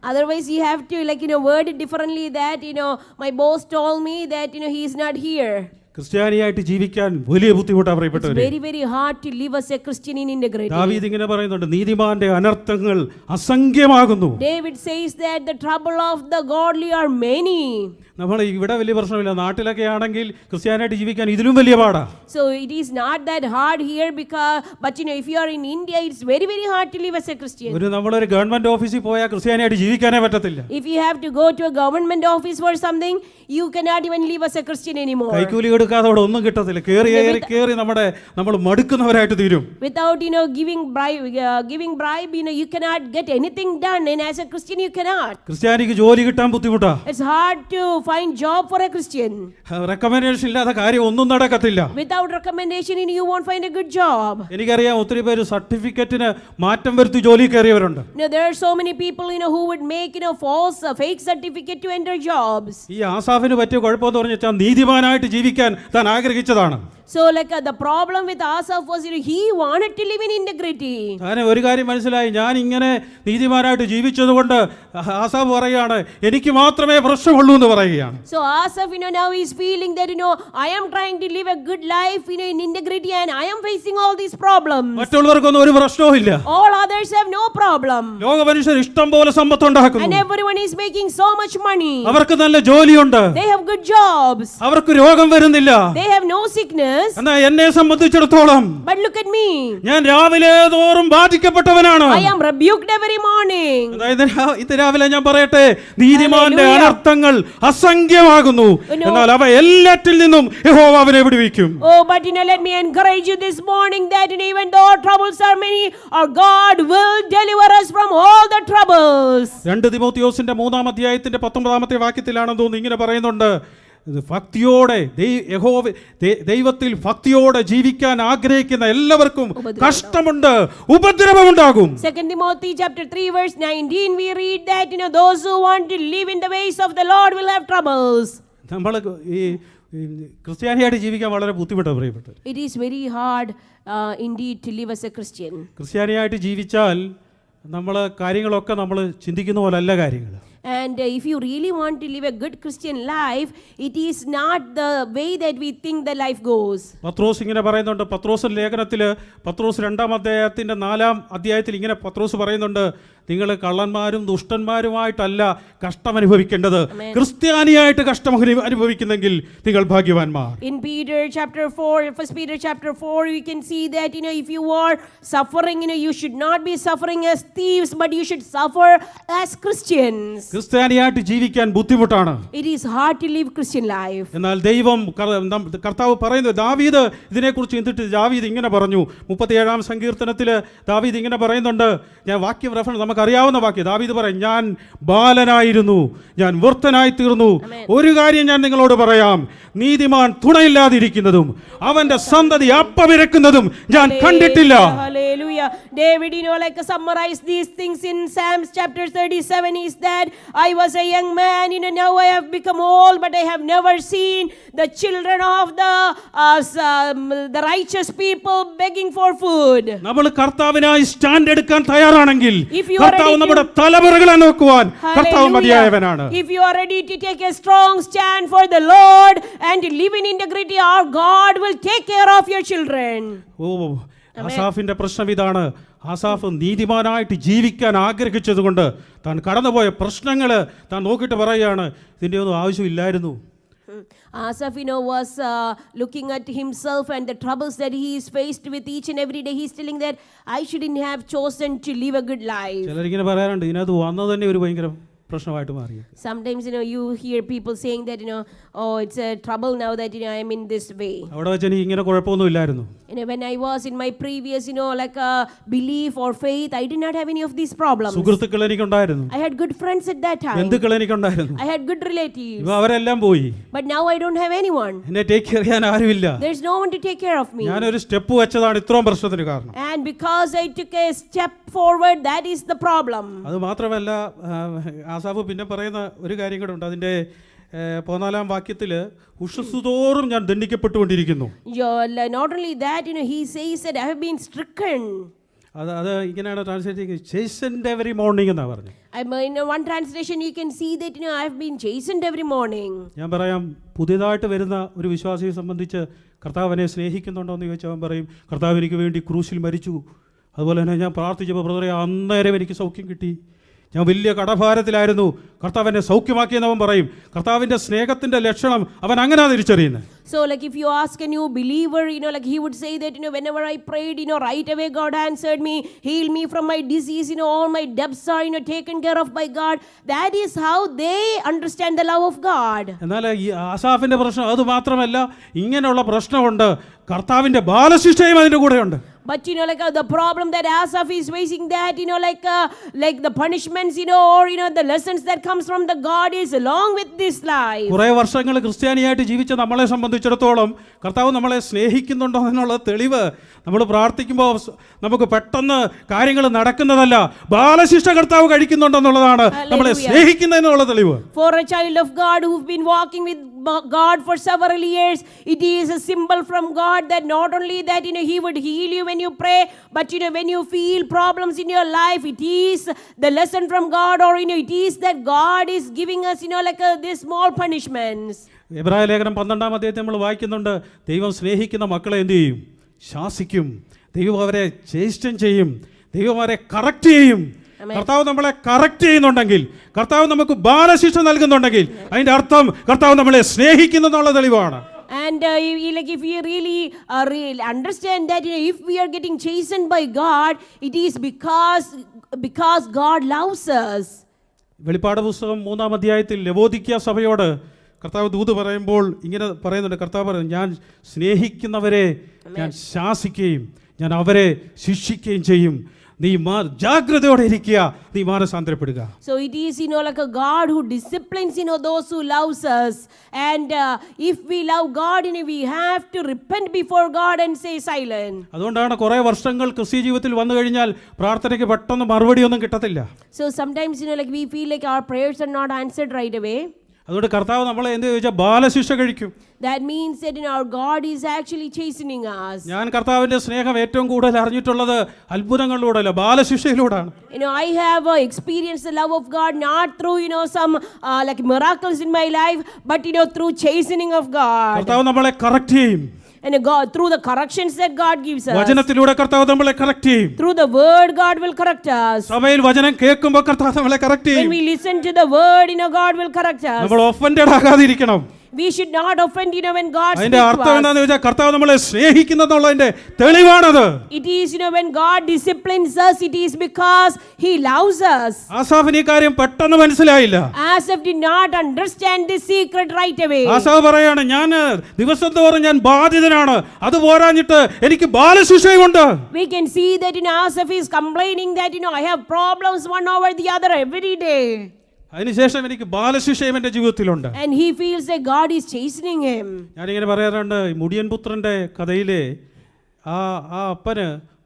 Otherwise you have to word it differently, that my boss told me that he is not here. ക്രിസ്ത്യാനിയായിട്ട് ജീവിക്കാൻ വലിയ ബുദ്ധിമുട്ടാണ് പറയപ്പെട്ടവരെ. Very very hard to live as a Christian in integrity. ദാവീദ് ഇങ്ങനെ പറയുന്നുണ്ട്, നീതിമാന്റെ അനർത്ഥങ്ങൾ അസംഖ്യമാകുന്നു. David says that the trouble of the godly are many. നമ്മൾ ഇവിടെ വലിയ പ്രശ്നമില്ല, നാട്ടിലൊക്കെ ആണെങ്കിൽ ക്രിസ്ത്യാനിയായിട്ട് ജീവിക്കാൻ ഇതിലും വലിയ പാടാ. So it is not that hard here, but if you are in India, it's very very hard to live as a Christian. നമ്മളൊരു ഗവൺമെന്റ് ഓഫീസിൽ പോയാൽ ക്രിസ്ത്യാനിയായിട്ട് ജീവിക്കാനേ പറ്റത്തില്ല. If you have to go to a government office for something, you cannot even live as a Christian anymore. കൈക്കൂലി കൊടുക്കാതെ അവിടെ ഒന്നും കിട്ടത്തില്ല. കേറി നമ്മൾ മടുക്കുന്നവരായിട്ട് തീരും. Without giving bribe, you cannot get anything done, and as a Christian you cannot. ക്രിസ്ത്യാനിക്ക് ജോലി കിട്ടാൻ ബുദ്ധിമുട്ടാ. It's hard find job for a Christian. Recommendation ഇല്ലാതെ കാര്യം ഒന്നും നടക്കത്തില്ല. Without recommendation, you won't find a good job. എനിക്കറിയാം ഒത്തിരി പേര് സർട്ടിഫിക്കറ്റിന് മാറ്റം വരുത്തി ജോലി കയറിയവരുണ്ട്. There are so many people, who would make, false, fake certificate to enter jobs. ഈ ആസാഫിന് പറ്റിയ കുഴപ്പമെന്ന് പറഞ്ഞാൽ നീതിമാനായിട്ട് ജീവിക്കാൻ താൻ ആഗ്രഹിച്ചതാണ്. So the problem with Asaph was, he wanted to live in integrity. താൻ ഒരു കാര്യം മനസ്സിലായി, ഞാൻ ഇങ്ങനെ നീതിമാനായിട്ട് ജീവിച്ചതുകൊണ്ട് ആസാഫ് പറയുകയാണ് എനിക്ക് മാത്രമേ പ്രശ്നമുള്ളൂ എന്ന് പറയുകയാണ്. So Asaph, now he's feeling that, I am trying to live a good life, in integrity, and I am facing all these problems. മറ്റുള്ളവർക്കൊന്നും ഒരു പ്രശ്നവും ഇല്ല. All others have no problem. ലോക മനുഷ്യർ ഇഷ്ടം പോലെ സമ്പത്ത് ഉണ്ടാക്കുന്നു. And everyone is making so much money. അവർക്ക് നല്ല ജോലിയുണ്ട്. They have good jobs. അവർക്ക് രോഗം വരുന്നില്ല. They have no sickness. എന്നാ എന്നെ സംബന്ധിച്ചിടത്തോളം But look at me. ഞാൻ രാവിലെ തോറും ബാധിക്കപ്പെട്ടവനാണ്. I am rebuked every morning. അതായത് ഇത് രാവിലെ ഞാൻ പറയട്ടെ, നീതിമാന്റെ അനർത്ഥങ്ങൾ അസംഖ്യമാകുന്നു, എന്നാൽ അവ എല്ലാറ്റിൽ നിന്നും യഹോവ അവനെ വിടുവിക്കും. Oh, but let me encourage you this morning that even though troubles are many, our God will deliver us from all the troubles. 2 തിമോത്തിയോസിന്റെ 3-ാം അധ്യായത്തിന്റെ 19-ാമത്തെ വാക്യത്തിലാണെന്ന് തോന്നുന്നു ഇങ്ങനെ പറയുന്നുണ്ട്, ഭക്തിയോടെ ദൈവത്തിൽ ഭക്തിയോടെ ജീവിക്കാൻ ആഗ്രഹിക്കുന്ന എല്ലാവർക്കും കഷ്ടമുണ്ട്, ഉപദ്രവമുണ്ടാകും. 2 Timothy chapter 3 verse 19 we read that those who want to live in the ways of the Lord will have troubles. നമ്മൾ ഈ ക്രിസ്ത്യാനിയായിട്ട് ജീവിക്കാൻ വളരെ ബുദ്ധിമുട്ടാണ് പ്രിയപ്പെട്ടത്. It is very hard indeed to live as a Christian. ക്രിസ്ത്യാനിയായിട്ട് ജീവിച്ചാൽ നമ്മൾ കാര്യങ്ങളൊക്കെ നമ്മൾ ചിന്തിക്കുന്ന പോലല്ല കാര്യങ്ങൾ. And if you really want to live a good Christian life, it is not the way that we think the life goes. പത്രോസ് ഇങ്ങനെ പറയുന്നുണ്ട്, പത്രോസ് ലേഖനത്തിൽ പത്രോസ് 2-ാം അധ്യായത്തിന്റെ 4-ാം അധ്യായത്തിൽ ഇങ്ങനെ പത്രോസ് പറയുന്നുണ്ട്, നിങ്ങൾ കള്ളന്മാരും ദുഷ്ടന്മാരുമായിട്ടല്ല കഷ്ടം അനുഭവിക്കേണ്ടത്, ക്രിസ്ത്യാനിയായിട്ട് കഷ്ടം അനുഭവിക്കുന്നെങ്കിൽ നിങ്ങൾ ഭാഗ്യവാന്മാർ. In Peter chapter 4, 1 Peter chapter 4, we can see that if you are suffering, you should not be suffering as thieves, but you should suffer as Christians. ക്രിസ്ത്യാനിയായിട്ട് ജീവിക്കാൻ ബുദ്ധിമുട്ടാണ്. It is hard to live Christian life. എന്നാൽ ദൈവം കർത്താവ് പറയുന്നത്, ദാവീദ് ഇതിനെക്കുറിച്ച് ചിന്തിട്ട് ദാവീദ് ഇങ്ങനെ പറഞ്ഞു, 37-ാം സങ്കീർത്തനത്തിൽ ദാവീദ് ഇങ്ങനെ പറയുന്നുണ്ട്, ഞാൻ വാക്യം റെഫറൻസ് നമുക്കറിയാവുന്ന വാക്യം, ദാവീദ് പറയും, ഞാൻ ബാലനായിരുന്നു, ഞാൻ വൃദ്ധനായി തീർന്നു, ഒരു കാര്യം ഞാൻ നിങ്ങളോട് പറയാം, നീതിമാൻ തുണയില്ലാതിരിക്കുന്നതും അവന്റെ സന്തതി അപ്പമിരക്കുന്നതും ഞാൻ കണ്ടിട്ടില്ല. Hallelujah. David, summarize these things in Psalms chapter 37 is that I was a young man, now I have become old, but I have never seen the children of the righteous people begging for food. നമ്മൾ കർത്താവിനായി stand എടുക്കാൻ തയ്യാറാണെങ്കിൽ കർത്താവ് നമ്മുടെ തലമുറകളെ നോക്കുവാൻ കർത്താവ് മതിയായവനാണ്. If you are ready to take a strong stand for the Lord and to live in integrity, our God will take care of your children. ആസാഫിന്റെ പ്രശ്നം ഇതാണ്. ആസാഫ് നീതിമാനായിട്ട് ജീവിക്കാൻ ആഗ്രഹിച്ചതുകൊണ്ട് താൻ കടന്നുപോയ പ്രശ്നങ്ങൾ താൻ നോക്കിയിട്ട് പറയുകയാണ്, ഇതിൻ്റെ ഒന്നും ആവശ്യമില്ലായിരുന്നു. Asaph, was looking at himself and the troubles that he is faced with each and every day. He's telling that I shouldn't have chosen to live a good life. ചിലരിങ്ങനെ പറയാറുണ്ട്, ഇതിനകത്ത് വന്നത് തന്നെ ഒരു ഭയങ്കര പ്രശ്നമായിട്ട് മാറി. Sometimes you hear people saying that oh, it's a trouble now that I am in this way. അവിടെ വെച്ച് എനിക്ക് ഇങ്ങനെ കുഴപ്പമൊന്നും ഇല്ലായിരുന്നു. When I was in my previous like belief or faith, I did not have any of these problems. സുഹൃത്തുക്കൾ എനിക്കുണ്ടായിരുന്നു. I had good friends at that time. ബന്ധുക്കൾ എനിക്കുണ്ടായിരുന്നു. I had good relatives. അവരെല്ലാം പോയി. But now I don't have anyone. എന്നെ take care ചെയ്യാൻ ആരുമില്ല. There's no one to take care of me. ഞാനൊരു സ്റ്റെപ്പ് വെച്ചതാണ് ഇത്രയും പ്രശ്നത്തിന് കാരണം. And because I took a step forward, that is the problem. അത് മാത്രമല്ല, ആസാഫ് പിന്നെ പറയുന്ന ഒരു കാര്യം കൂടെ ഉണ്ട്. അതിൻ്റെ 14-ാം വാക്യത്തിൽ ഉഷസ്സുതോറും ഞാൻ ദണ്ഡിക്കപ്പെട്ടുകൊണ്ടിരിക്കുന്നു. Not only that, he says that I have been stricken. അത് ഇങ്ങനെയാണ് ട്രാൻസ്ലേറ്റ് ചെയ്യുന്നത്, chastened every morning എന്നാണ് പറഞ്ഞത്. In one translation you can see that I have been chastened every morning. ഞാൻ പറയാം, പുതിയതായിട്ട് വരുന്ന ഒരു വിശ്വാസിയെ സംബന്ധിച്ച് കർത്താവിനെ സ്നേഹിക്കുന്നുണ്ടോ എന്ന് ചോദിച്ചാൽ അവൻ പറയും, കർത്താവ് എനിക്ക് വേണ്ടി ക്രൂശിൽ മരിച്ചു, അതുപോലെ തന്നെ ഞാൻ പ്രാർത്ഥിച്ചപ്പോൾ ബ്രദറെ അന്നേരം എനിക്ക് സൗഖ്യം കിട്ടി, ഞാൻ വലിയ കടഭാരത്തിലായിരുന്നു, കർത്താവ് എന്നെ സൗഖ്യമാക്കിയെന്നവൻ പറയും. കർത്താവിൻ്റെ സ്നേഹത്തിൻ്റെ ലക്ഷണം അവൻ അങ്ങനെ തിരിച്ചറിയുന്നത്. So if you ask a new believer, he would say that whenever I prayed, right away God answered me, healed me from my disease, all my debts are taken care of by God. That is how they understand the love of God. എന്നാൽ ഈ ആസാഫിൻ്റെ പ്രശ്നം അത് മാത്രമല്ല, ഇങ്ങനെയുള്ള പ്രശ്നമുണ്ട്, കർത്താവിൻ്റെ ബാലശിക്ഷയും അതിൻ്റെ കൂടെയുണ്ട്. But the problem that Asaph is facing, that like the punishments, or the lessons that comes from the God is along with this life. കുറേ വർഷങ്ങൾ ക്രിസ്ത്യാനിയായിട്ട് ജീവിച്ച നമ്മളെ സംബന്ധിച്ചിടത്തോളം കർത്താവ് നമ്മളെ സ്നേഹിക്കുന്നുണ്ടോ എന്നുള്ള തെളിവ് നമ്മൾ പ്രാർത്ഥിക്കുമ്പോൾ നമുക്ക് പെട്ടെന്ന് കാര്യങ്ങൾ നടക്കുന്നതല്ല, ബാലശിക്ഷ കർത്താവ് കഴിക്കുന്നുണ്ടെന്നുള്ളതാണ് നമ്മളെ സ്നേഹിക്കുന്നതിനുള്ള തെളിവ്. For a child of God who've been walking with God for several years, it is a symbol from God that not only that he would heal you when you pray, but when you feel problems in your life, it is the lesson from God, or it is that God is giving us these small punishments. എബ്രായ ലേഖനം 12-ാം അധ്യായത്തിൽ നമ്മൾ വായിക്കുന്നുണ്ട്, ദൈവം സ്നേഹിക്കുന്ന മക്കളെ എന്ത് ചെയ്യും? ശാസിക്കും. ദൈവം അവരെ ചേഷ്ടം ചെയ്യും. ദൈവം അവരെ കറക്റ്റ് ചെയ്യും. കർത്താവ് നമ്മളെ കറക്റ്റ് ചെയ്യുന്നുണ്ടെങ്കിൽ, കർത്താവ് നമുക്ക് ബാലശിക്ഷ നൽകുന്നുണ്ടെങ്കിൽ, അതിന്റെ അർത്ഥം കർത്താവ് നമ്മളെ സ്നേഹിക്കുന്നു എന്നുള്ള തെളിവാണ്. And if we really understand that if we are getting chastened by God, it is because God loves us. വെളിപ്പാട് പുസ്തകം 3-ാം അധ്യായത്തിൽ ലവോദിക്യ സഭയോട് കർത്താവ് ദൂത് പറയുമ്പോൾ ഇങ്ങനെ പറയുന്നുണ്ട്. കർത്താവ് പറയുന്നു, ഞാൻ സ്നേഹിക്കുന്നവരെ ഞാൻ ശാസിക്കുകയും ഞാൻ അവരെ ശിക്ഷിക്കുകയും ചെയ്യും. നീ ജാഗ്രതയോടെ ഇരിക്കുക, നീ മാനസാന്തരപ്പെടുക. So it is like a God who disciplines those who loves us, and if we love God, we have to repent before God and stay silent. അതുകൊണ്ടാണ് കുറേ വർഷങ്ങൾ ക്രിസ്ത്യ ജീവിതത്തിൽ വന്നു കഴിഞ്ഞാൽ പ്രാർത്ഥനയ്ക്ക് പെട്ടെന്ന് മറുപടിയൊന്നും കിട്ടത്തില്ല. So sometimes we feel like our prayers are not answered right away. അതുകൊണ്ട് കർത്താവ് നമ്മളെ എന്ത് ചോദിച്ചാൽ ബാലശിക്ഷ കഴിക്കും. That means that our God is actually chastening us. ഞാൻ കർത്താവിന്റെ സ്നേഹം ഏറ്റവും കൂടുതൽ അറിഞ്ഞിട്ടുള്ളത് അത്ഭുതങ്ങളിലൂടെയല്ല, ബാലശിക്ഷയിലൂടെയാണ്. I have experienced the love of God not through some like miracles in my life, but through chastening of God. കർത്താവ് നമ്മളെ കറക്റ്റ് ചെയ്യും. And God, through the corrections that God gives us. വചനത്തിലൂടെ കർത്താവ് നമ്മളെ കറക്റ്റ് ചെയ്യും. Through the word God will correct us. സഭയിൽ വചനം കേൾക്കുമ്പോൾ കർത്താവ് നമ്മളെ കറക്റ്റ് ചെയ്യും. When we listen to the word, God will correct us. നമ്മൾ offended ആകാതിരിക്കണം. We should not offend when God speaks അതിന്റെ to അർത്ഥം us. എന്താണെന്ന് വെച്ചാൽ കർത്താവ് നമ്മളെ സ്നേഹിക്കുന്നുള്ളതിന്റെ തെളിവാണത്. It is when God disciplines us, it is because He loves us. ആസാഫിന് ഈ കാര്യം പെട്ടെന്ന് മനസ്സിലായില്ല. Asaph did not understand this secret right away. Asaph പറയാണ്, ഞാൻ ദിവസം തോറും ഞാൻ ബാധിതനാണ്, അത് പോരാഞ്ഞിട്ട് എനിക്ക് ബാലശിക്ഷയുണ്ട്. We can see that Asaph is complaining that I have problems one over the other every day. അതിനുശേഷം എനിക്ക് ബാലശിക്ഷയും എൻ്റെ ജീവിതത്തിലുണ്ട്. And he feels that God is chastening him. ഞാനിങ്ങനെ പറയാറുണ്ട്, മുടിയൻ പുത്രൻ്റെ കഥയിലെ ആ അപ്പന്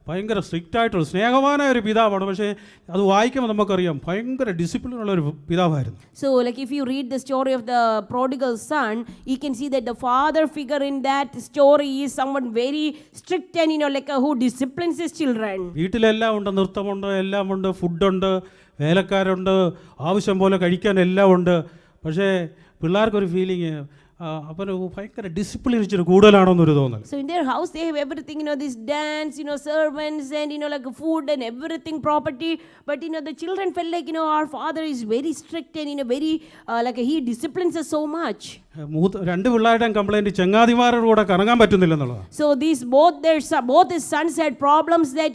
ഭയങ്കര സ്ട്രിക്റ്റ് ആയിട്ടുള്ള സ്നേഹവാനായ ഒരു പിതാവാണ്. പക്ഷേ അത് വായിക്കുമ്പോൾ നമുക്കറിയാം ഭയങ്കര ഡിസിപ്ലിനുള്ള ഒരു പിതാവായിരുന്നു. So if you read the story of the prodigal son, you can see that the father figure in that story is someone very strict and who disciplines his children. വീട്ടിലെല്ലാം ഉണ്ട്, നൃത്തമുണ്ട്, എല്ലാം ഉണ്ട്, ഫുഡുണ്ട്, വേലക്കാരുണ്ട്, ആവശ്യം പോലെ കഴിക്കാൻ എല്ലാം ഉണ്ട്. പക്ഷേ പിള്ളേർക്കൊരു ഫീലിങ് അപ്പന് ഭയങ്കര ഡിസിപ്ലിൻ ഇച്ചിരി കൂടുതലാണെന്നൊരു തോന്നൽ. So in their house they have everything, this dance, servants and like food and everything, property, but the children felt like our father is very strict and very like he disciplines us so much. രണ്ട് പിള്ളേരുടെയും complaint ചങ്ങാതിമാരുടെ കൂടെ കറങ്ങാൻ പറ്റുന്നില്ലെന്നുള്ളതാണ്. So both his sons had problems that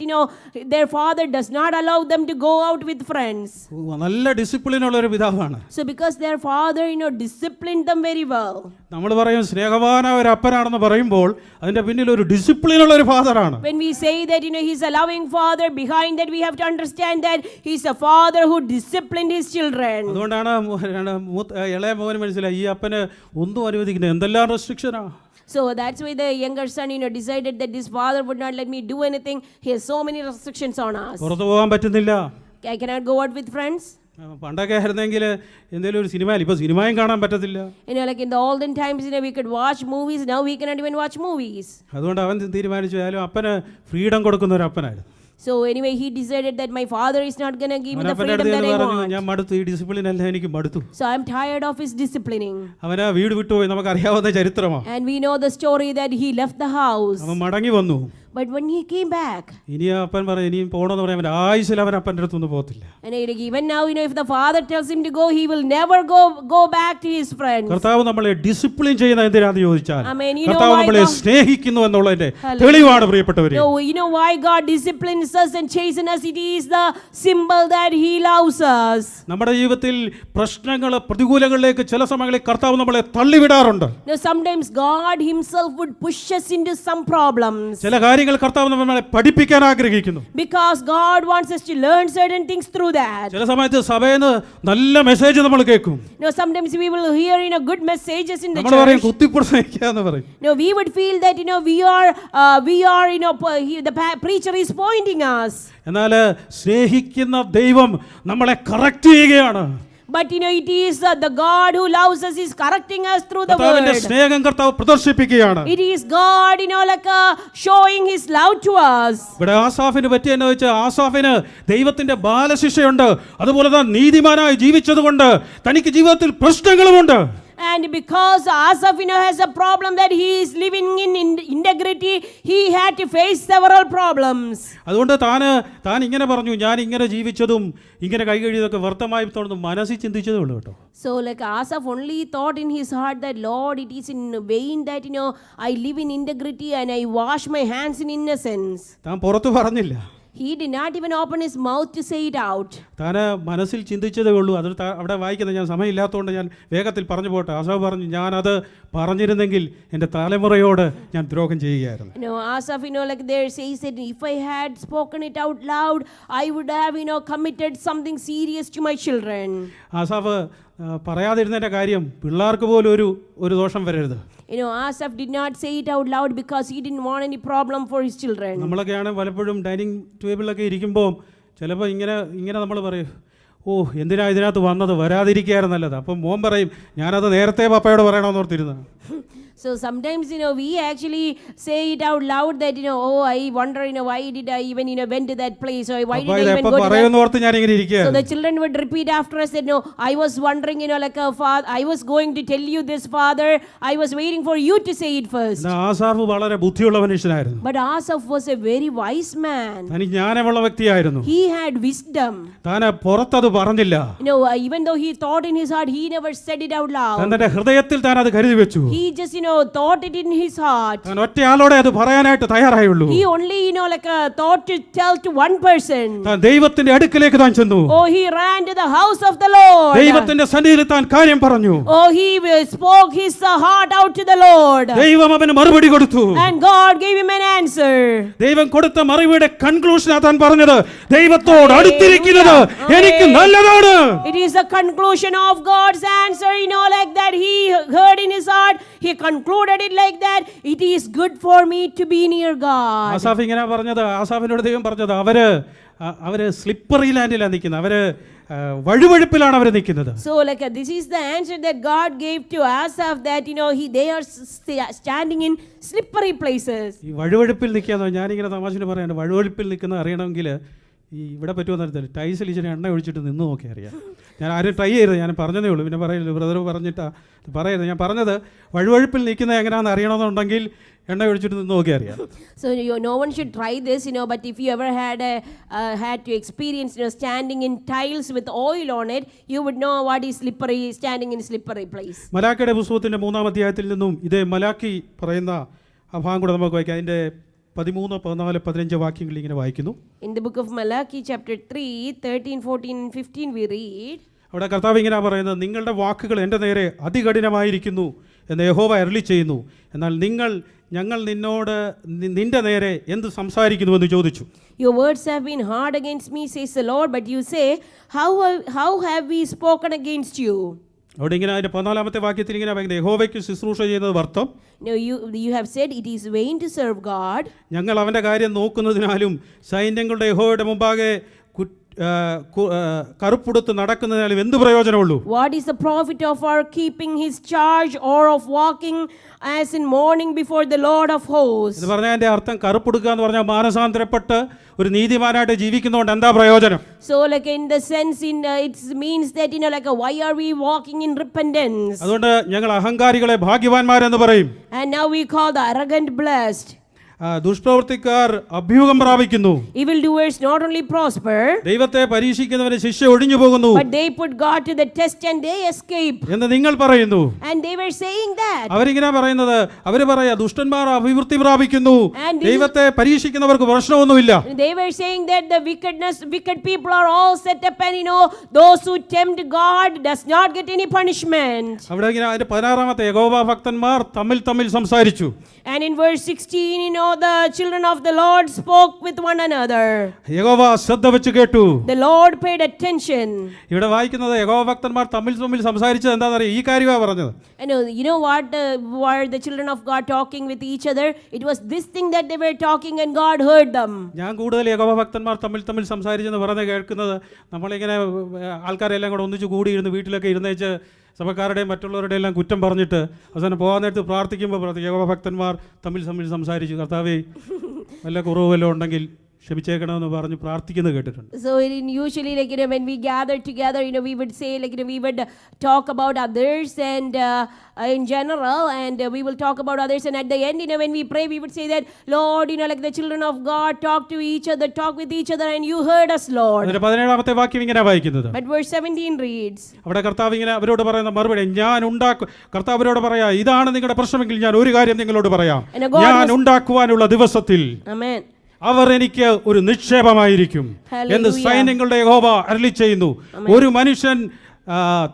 their father does not allow them to go out with friends. നല്ല ഡിസിപ്ലിനുള്ള ഒരു പിതാവാണ്. So because their father disciplined them very well. നമ്മൾ പറയും സ്നേഹവാനായ ഒരു അപ്പനാണെന്ന് പറയുമ്പോൾ അതിന്റെ പിന്നിൽ ഒരു ഡിസിപ്ലിനുള്ള ഒരു ഫാദറാണ്. When we say that he's a loving father, behind that we have to understand that he's a father who disciplined his children. അതുകൊണ്ടാണ് ഇളയ മോന് മനസ്സിലായി, ഈ അപ്പന് ഒന്നും അനുവദിക്കുന്നത് എന്തെല്ലാം റെസ്ട്രിക്ഷനാ. So that's why the younger son decided that this father would not let me do anything. He has so many restrictions on us. പുറത്തു പോകാൻ പറ്റുന്നില്ല. I cannot go out with friends. പണ്ടൊക്കെ ആയിരുന്നെങ്കിൽ എന്തെങ്കിലും ഒരു സിനിമയിൽ, ഇപ്പോൾ സിനിമയും കാണാൻ പറ്റത്തില്ല. Like in the olden times we could watch movies, now we cannot even watch movies. അതുകൊണ്ട് അവൻ തീരുമാനിച്ചു, ആയാലും അപ്പന് ഫ്രീഡം കൊടുക്കുന്ന ഒരു അപ്പനായിരുന്നു. So anyway he decided that my father is not going to give me the freedom that I want. ഞാൻ മടുത്തു, ഈ ഡിസിപ്ലിൻ അല്ല എനിക്ക് മടുത്തു. So I'm tired of his disciplining. അവൻ ആ വീട് വിട്ടുപോയി, നമുക്കറിയാവുന്ന ചരിത്രമാണ്. And we know the story that he left the house. അവൻ മടങ്ങി വന്നു. But when he came back, ഇനി അപ്പൻ പറയും, ഇനിയും പോകണമെന്ന് പറയാൻ അവൻ്റെ ആയുസ്സിൽ അവൻ അപ്പൻ്റെ അടുത്തൊന്നും പോകത്തില്ല. And even now if the father tells him to go, he will never go back to his friends. കർത്താവ് നമ്മളെ ഡിസിപ്ലിൻ ചെയ്യുന്ന എന്തിനാന്ന് ചോദിച്ചാൽ കർത്താവ് നമ്മളെ സ്നേഹിക്കുന്നു എന്നുള്ളതിന്റെ തെളിവാണ് പ്രിയപ്പെട്ടവരെ. Why God disciplines us and chastens us? It is the symbol that he loves us. നമ്മുടെ ജീവിതത്തിൽ പ്രശ്നങ്ങൾ, പ്രതികൂലങ്ങളിലേക്ക് ചില സമയങ്ങളിൽ കർത്താവ് നമ്മളെ തള്ളിവിടാറുണ്ട്. Sometimes God himself would push us into some problems. ചില കാര്യങ്ങൾ കർത്താവ് നമ്മളെ പഠിപ്പിക്കാൻ ആഗ്രഹിക്കുന്നു. Because God wants us to learn certain things through that. ചില സമയത്ത് സഭയിൽ നിന്ന് നല്ല മെസ്സേജ് നമ്മൾ കേൾക്കും. Sometimes we will hear good messages in the നമ്മൾ പറയും church. കുത്തിപ്രസംഗിക്കാന്ന് പറയും. We would feel that we are the preacher is pointing us. എന്നാൽ സ്നേഹിക്കുന്ന ദൈവം നമ്മളെ കറക്റ്റ് ചെയ്യുകയാണ്. But it is the God who loves us is correcting us through the കർത്താവിന്റെ word. സ്നേഹം കർത്താവ് പ്രദർശിപ്പിക്കുകയാണ്. It is God showing his love to us. ഇവിടെ ആസാഫിന് പറ്റിയെന്ന് വെച്ചാൽ ആസാഫിന് ദൈവത്തിന്റെ ബാലശിക്ഷയുണ്ട്. അതുപോലെ തന്നെ നീതിമാനായി ജീവിച്ചതുകൊണ്ട് തനിക്ക് ജീവിതത്തിൽ പ്രശ്നങ്ങളുമുണ്ട്. And because Asaph has a problem that he is living in integrity, he had to face several problems. അതുകൊണ്ട് താൻ ഇങ്ങനെ പറഞ്ഞു, ഞാൻ ഇങ്ങനെ ജീവിച്ചതും ഇങ്ങനെ കൈകഴിയതൊക്കെ വ്യർത്ഥമായി തോന്നുന്നു മനസ്സിൽ ചിന്തിച്ചതേ ഉള്ളൂ കേട്ടോ. So Asaph only thought in his heart that Lord, it is in vain that I live in integrity and I wash my hands in innocence. താൻ പുറത്ത് പറഞ്ഞില്ല. He did not even open his mouth to say it out. താൻ മനസ്സിൽ ചിന്തിച്ചതേ ഉള്ളൂ. അത് അവിടെ വായിക്കുന്നത് ഞാൻ സമയമില്ലാത്തതുകൊണ്ട് ഞാൻ വേഗത്തിൽ പറഞ്ഞു പോട്ടെ. ആസാഫ് പറഞ്ഞു, ഞാനത് പറഞ്ഞിരുന്നെങ്കിൽ എൻ്റെ തലമുറയോട് ഞാൻ ദ്രോഹം ചെയ്യുകയായിരുന്നു. Asaph, there says that if I had spoken it out loud, I would have, committed something serious to my children. Asaph പറയാതിരുന്നതിൻ്റെ കാര്യം പിള്ളേർക്ക് പോലും ഒരു ദോഷം വരരുത്. Asaph did not say it out loud because he didn't want any problem for his children. നമ്മളൊക്കെയാണ് പലപ്പോഴും dining ടേബിളിലൊക്കെ ഇരിക്കുമ്പോൾ ചിലപ്പോൾ ഇങ്ങനെ നമ്മൾ പറയും, എന്തിനാ ഇതിനകത്ത് വന്നത്, വരാതിരിക്കുകയായിരുന്നു നല്ലത്. അപ്പം മോൻ പറയും, ഞാനത് നേരത്തെ പപ്പയോട് പറയണമെന്ന് ഓർത്തിരുന്നു. So sometimes we actually say it out loud that I wonder why did I even went to that place, or why did I even go to that. So the children would repeat after us that I was wondering father, I was going to tell you this, father, I was waiting for you to say it first. Asaph വളരെ ബുദ്ധിയുള്ള മനുഷ്യനായിരുന്നു. But Asaph was a very wise man. തനിക്ക് ജ്ഞാനമുള്ള വ്യക്തിയായിരുന്നു. He had wisdom. താൻ പുറത്തത് പറഞ്ഞില്ല. Even though he thought in his heart, he never said it out loud. തന്റെ ഹൃദയത്തിൽ താൻ അത് കരുതി വെച്ചു. He just thought it in his heart. താൻ ഒറ്റയാളോടെ അത് പറയാനായിട്ട് തയ്യാറായുള്ളൂ. He only thought to tell to one person. താൻ ദൈവത്തിന്റെ അടുക്കലേക്ക് താൻ ചെന്നു. He ran to the house of the Lord. ദൈവത്തിന്റെ സന്നിധിയിൽ താൻ കാര്യം പറഞ്ഞു. He spoke his heart out to the Lord. ദൈവം അവന് മറുപടി കൊടുത്തു. And God gave him an answer. ദൈവം കൊടുത്ത മറുപടിയുടെ കൺക്ലൂഷനാ താൻ പറഞ്ഞത്, ദൈവത്തോട് അടുത്തിരിക്കുന്നത് എനിക്ക് നല്ലതാണ്. It is the conclusion of God's answer, that he heard in his heart. He concluded it like that. It is good for me to be near God. Asaph ഇങ്ങനെ പറഞ്ഞത്, ആസാഫിനോട് ദൈവം പറഞ്ഞത്, അവര് സ്ലിപ്പറി ലാൻഡിലാണ് നിൽക്കുന്നത്, അവര് വഴുവഴുപ്പിലാണ് അവർ നിൽക്കുന്നത്. So this is the answer that God gave to Asaph, that they are standing in slippery places. ഈ വഴുവഴുപ്പിൽ നിൽക്കാന്ന് ഞാനിങ്ങനെ തമാശന് പറയാണ്, വഴുവഴുപ്പിൽ നിൽക്കുന്ന അറിയണമെങ്കിൽ ഇവിടെ പറ്റുമെന്ന് അറിയത്തില്ല, ടൈസിൽ ഇച്ചിരി എണ്ണ ഒഴിച്ചിട്ട് നിന്ന് നോക്കി അറിയാം. ഞാൻ ആരും ട്രൈ ചെയ്തത്, ഞാൻ പറഞ്ഞതേ ഉള്ളൂ, പിന്നെ പറയില്ല, ബ്രദർ പറഞ്ഞിട്ടാ പറയരുത്. ഞാൻ പറഞ്ഞത് വഴുവഴുപ്പിൽ നിൽക്കുന്നത് എങ്ങനെയാണെന്ന് അറിയണമെന്നുണ്ടെങ്കിൽ എണ്ണ ഒഴിച്ചിട്ട് നിന്ന് നോക്കി അറിയാം. So no one should try this, but if you ever had to experience standing in tiles with oil on it, you would know what is slippery, standing in slippery place. മലാക്കിയുടെ പുസ്തകത്തിന്റെ 3-ാം അധ്യായത്തിൽ നിന്നും ഇതേ മലാക്കി പറയുന്ന ആ ഭാഗം കൂടെ നമുക്ക് വായിക്കാം. അതിന്റെ 13, 14, 15 വാക്യങ്ങൾ ഇങ്ങനെ വായിക്കുന്നു. In the book of Malachi chapter 3, 13, 14 and 15 we read. അവിടെ കർത്താവ് ഇങ്ങനെ പറയുന്നത്, നിങ്ങളുടെ വാക്കുകൾ എൻ്റെ നേരെ അതികഠിനമായിരിക്കുന്നു എന്ന് യഹോവ അരുളി ചെയ്യുന്നു, എന്നാൽ ഞങ്ങൾ നിന്റെ നേരെ എന്ത് സംസാരിക്കുന്നു എന്ന് ചോദിച്ചു. Your words have been hard against me, says the Lord, but you say, how have we spoken against you? അവിടെ ഇങ്ങനെ അതിന്റെ 14-ാമത്തെ വാക്യത്തിൽ ഇങ്ങനെ പറയുന്നത്, യഹോവയ്ക്ക് ശുശ്രൂഷ ചെയ്യുന്നത് വ്യർത്ഥം. You have said it is vain to serve God. ഞങ്ങൾ അവന്റെ കാര്യം നോക്കുന്നതിനാലും സൈന്യങ്ങളുടെ യഹോവയുടെ മുമ്പാകെ കറുപ്പുടുത്ത് നടക്കുന്നതിനാലും എന്ത് പ്രയോജനമുള്ളൂ? What is the profit of our keeping his charge, or of walking as in mourning before the Lord of hosts? എന്ന് പറഞ്ഞാൽ അതിന്റെ അർത്ഥം കറുപ്പുടുക്കുക എന്ന് പറഞ്ഞാൽ മാനസാന്തരപ്പെട്ട് ഒരു നീതിമാനായിട്ട് ജീവിക്കുന്നതുകൊണ്ട് എന്താ പ്രയോജനം? So in the sense it means that why are we walking in repentance? അതുകൊണ്ട് ഞങ്ങൾ അഹങ്കാരികളെ ഭാഗ്യവാന്മാരെന്ന് പറയും. And now we call the arrogant blessed. ദുഷ്പ്രവൃത്തിക്കാർ അഭ്യൂഹം പ്രാപിക്കുന്നു. Evil doers not only prosper, ദൈവത്തെ പരീക്ഷിക്കുന്നവരെ ശിക്ഷ ഒഴിഞ്ഞു പോകുന്നു. but they put God to the test and they escape. എന്ന് നിങ്ങൾ പറയുന്നു. And they were saying that. അവരിങ്ങനെ പറയുന്നത്, അവര് പറയാ ദുഷ്ടന്മാർ അഭിവൃദ്ധി പ്രാപിക്കുന്നു, ദൈവത്തെ പരീക്ഷിക്കുന്നവർക്ക് പ്രശ്നമൊന്നുമില്ല. They were saying that the wicked people are all set up, and those who tempt God does not get any punishment. അവിടെ ഇങ്ങനെ അതിന്റെ 16-ാമത്തെ യഹോവ ഭക്തന്മാർ തമ്മിൽ സംസാരിച്ചു. And in verse 16, the children of the Lord spoke with one another. യഹോവ ശ്രദ്ധ വെച്ച് കേട്ടു. The Lord paid attention. ഇവിടെ വായിക്കുന്നത് യഹോവ ഭക്തന്മാർ തമ്മിൽ സംസാരിച്ചത് എന്താണെന്നറിയാം? ഈ കാര്യമാണ് പറഞ്ഞത്. And you know what were the children of God talking with each other? It was this thing that they were talking and God heard them. ഞാൻ കൂടുതൽ യഹോവ ഭക്തന്മാർ തമ്മിൽ സംസാരിച്ചെന്ന് പറഞ്ഞ് കേൾക്കുന്നത് നമ്മളിങ്ങനെ ആൾക്കാരെല്ലാം കൂടെ ഒന്നിച്ച് കൂടിയിരുന്ന് വീട്ടിലൊക്കെ ഇരുന്നേച്ച് സഭക്കാരുടെയും മറ്റുള്ളവരുടെയും എല്ലാം കുറ്റം പറഞ്ഞിട്ട് അവസാനം പോകാൻ നേരത്ത് പ്രാർത്ഥിക്കുമ്പോൾ യഹോവ ഭക്തന്മാർ തമ്മിൽ സംസാരിച്ചു, കർത്താവേ വല്ല കുറവ് വല്ലതും ഉണ്ടെങ്കിൽ ക്ഷമിച്ചേക്കണമെന്ന് പറഞ്ഞ് പ്രാർത്ഥിക്കുന്നത് കേട്ടിട്ടുണ്ട്. So usually when we gather together, we would say we would talk about others and in general, and we will talk about others, and at the end when we pray we would say that, Lord, like the children of God talk to each other, talk with each other, and you heard us, Lord. അതിന്റെ 17ാമത്തെ വാക്യം ഇങ്ങനെ വായിക്കുന്നത്. But verse 17 reads, അവിടെ കർത്താവ് ഇങ്ങനെ അവരോട് പറയുന്ന മറുപടി, കർത്താവ് അവരോട് പറയാ, ഇതാണ് നിങ്ങളുടെ പ്രശ്നമെങ്കിൽ ഞാൻ ഒരു കാര്യം നിങ്ങളോട് പറയാം, ഞാൻ ഉണ്ടാക്കുവാനുള്ള ദിവസത്തിൽ Amen, അവർ എനിക്ക് ഒരു നിക്ഷേപമായിരിക്കും എന്ന് സൈന്യങ്ങളുടെ യഹോവ അരുളിച്ചെയ്യുന്നു. ഒരു മനുഷ്യൻ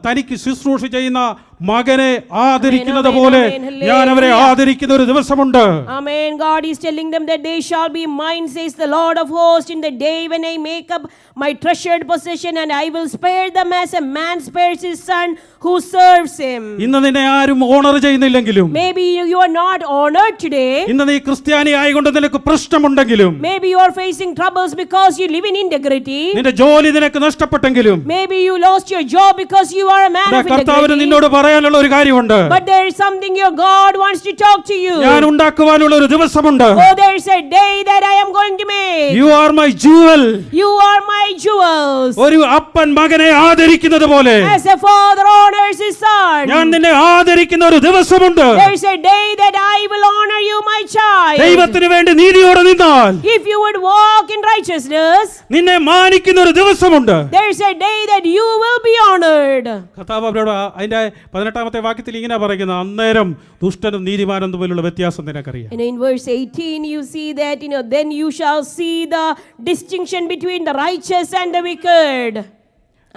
തനിക്ക് ശുശ്രൂഷ ചെയ്യുന്ന മകനെ ആദരിക്കുന്നത് പോലെ ഞാൻ അവരെ ആദരിക്കുന്ന ഒരു ദിവസമുണ്ട്. Amen. God is telling them that they shall be mine, says the Lord of hosts, in the day when I make up my treasured possession, and I will spare them as a man spares his son who serves him. ഇന്ന് നിന്നെ ആരും owner ചെയ്യുന്നില്ലെങ്കിലും, Maybe you are not honored today. ഇന്ന് നീ ക്രിസ്ത്യാനി ആയിക്കൊണ്ട് നിനക്ക് പ്രശ്നമുണ്ടെങ്കിലും, Maybe you are facing troubles because you live in integrity. നിന്റെ ജോലി നിനക്ക് നഷ്ടപ്പെട്ടെങ്കിലും, Maybe you lost your job because you are a man of കർത്താവിന് integrity. നിന്നോട് പറയാനുള്ള ഒരു കാര്യമുണ്ട്. But there is something your God wants to talk to you. ഞാൻ ഉണ്ടാക്കുവാനുള്ള ഒരു ദിവസമുണ്ട്. Oh, there is a day that I am going to make. You are my jewel. You are my jewels. ഒരു അപ്പൻ മകനെ ആദരിക്കുന്നത് പോലെ As a father honors his son, ഞാൻ നിന്നെ ആദരിക്കുന്ന ഒരു ദിവസമുണ്ട്. there is a day that I will honor you, my child. ദൈവത്തിന് വേണ്ടി നീതിയോടെ നിന്നാൽ, If you would walk in righteousness, നിന്നെ മാനിക്കുന്ന ഒരു ദിവസമുണ്ട്. there is a day that you will be honored. കർത്താവ് അവരോട് അതിന്റെ 18ാമത്തെ വാക്യത്തിൽ ഇങ്ങനെ പറയുന്നത്, അന്നേരം ദുഷ്ടനും നീതിമാനും തമ്മിലുള്ള വ്യത്യാസം നിനക്കറിയാം. And in verse 18 you see that then you shall see the distinction between the righteous and the wicked.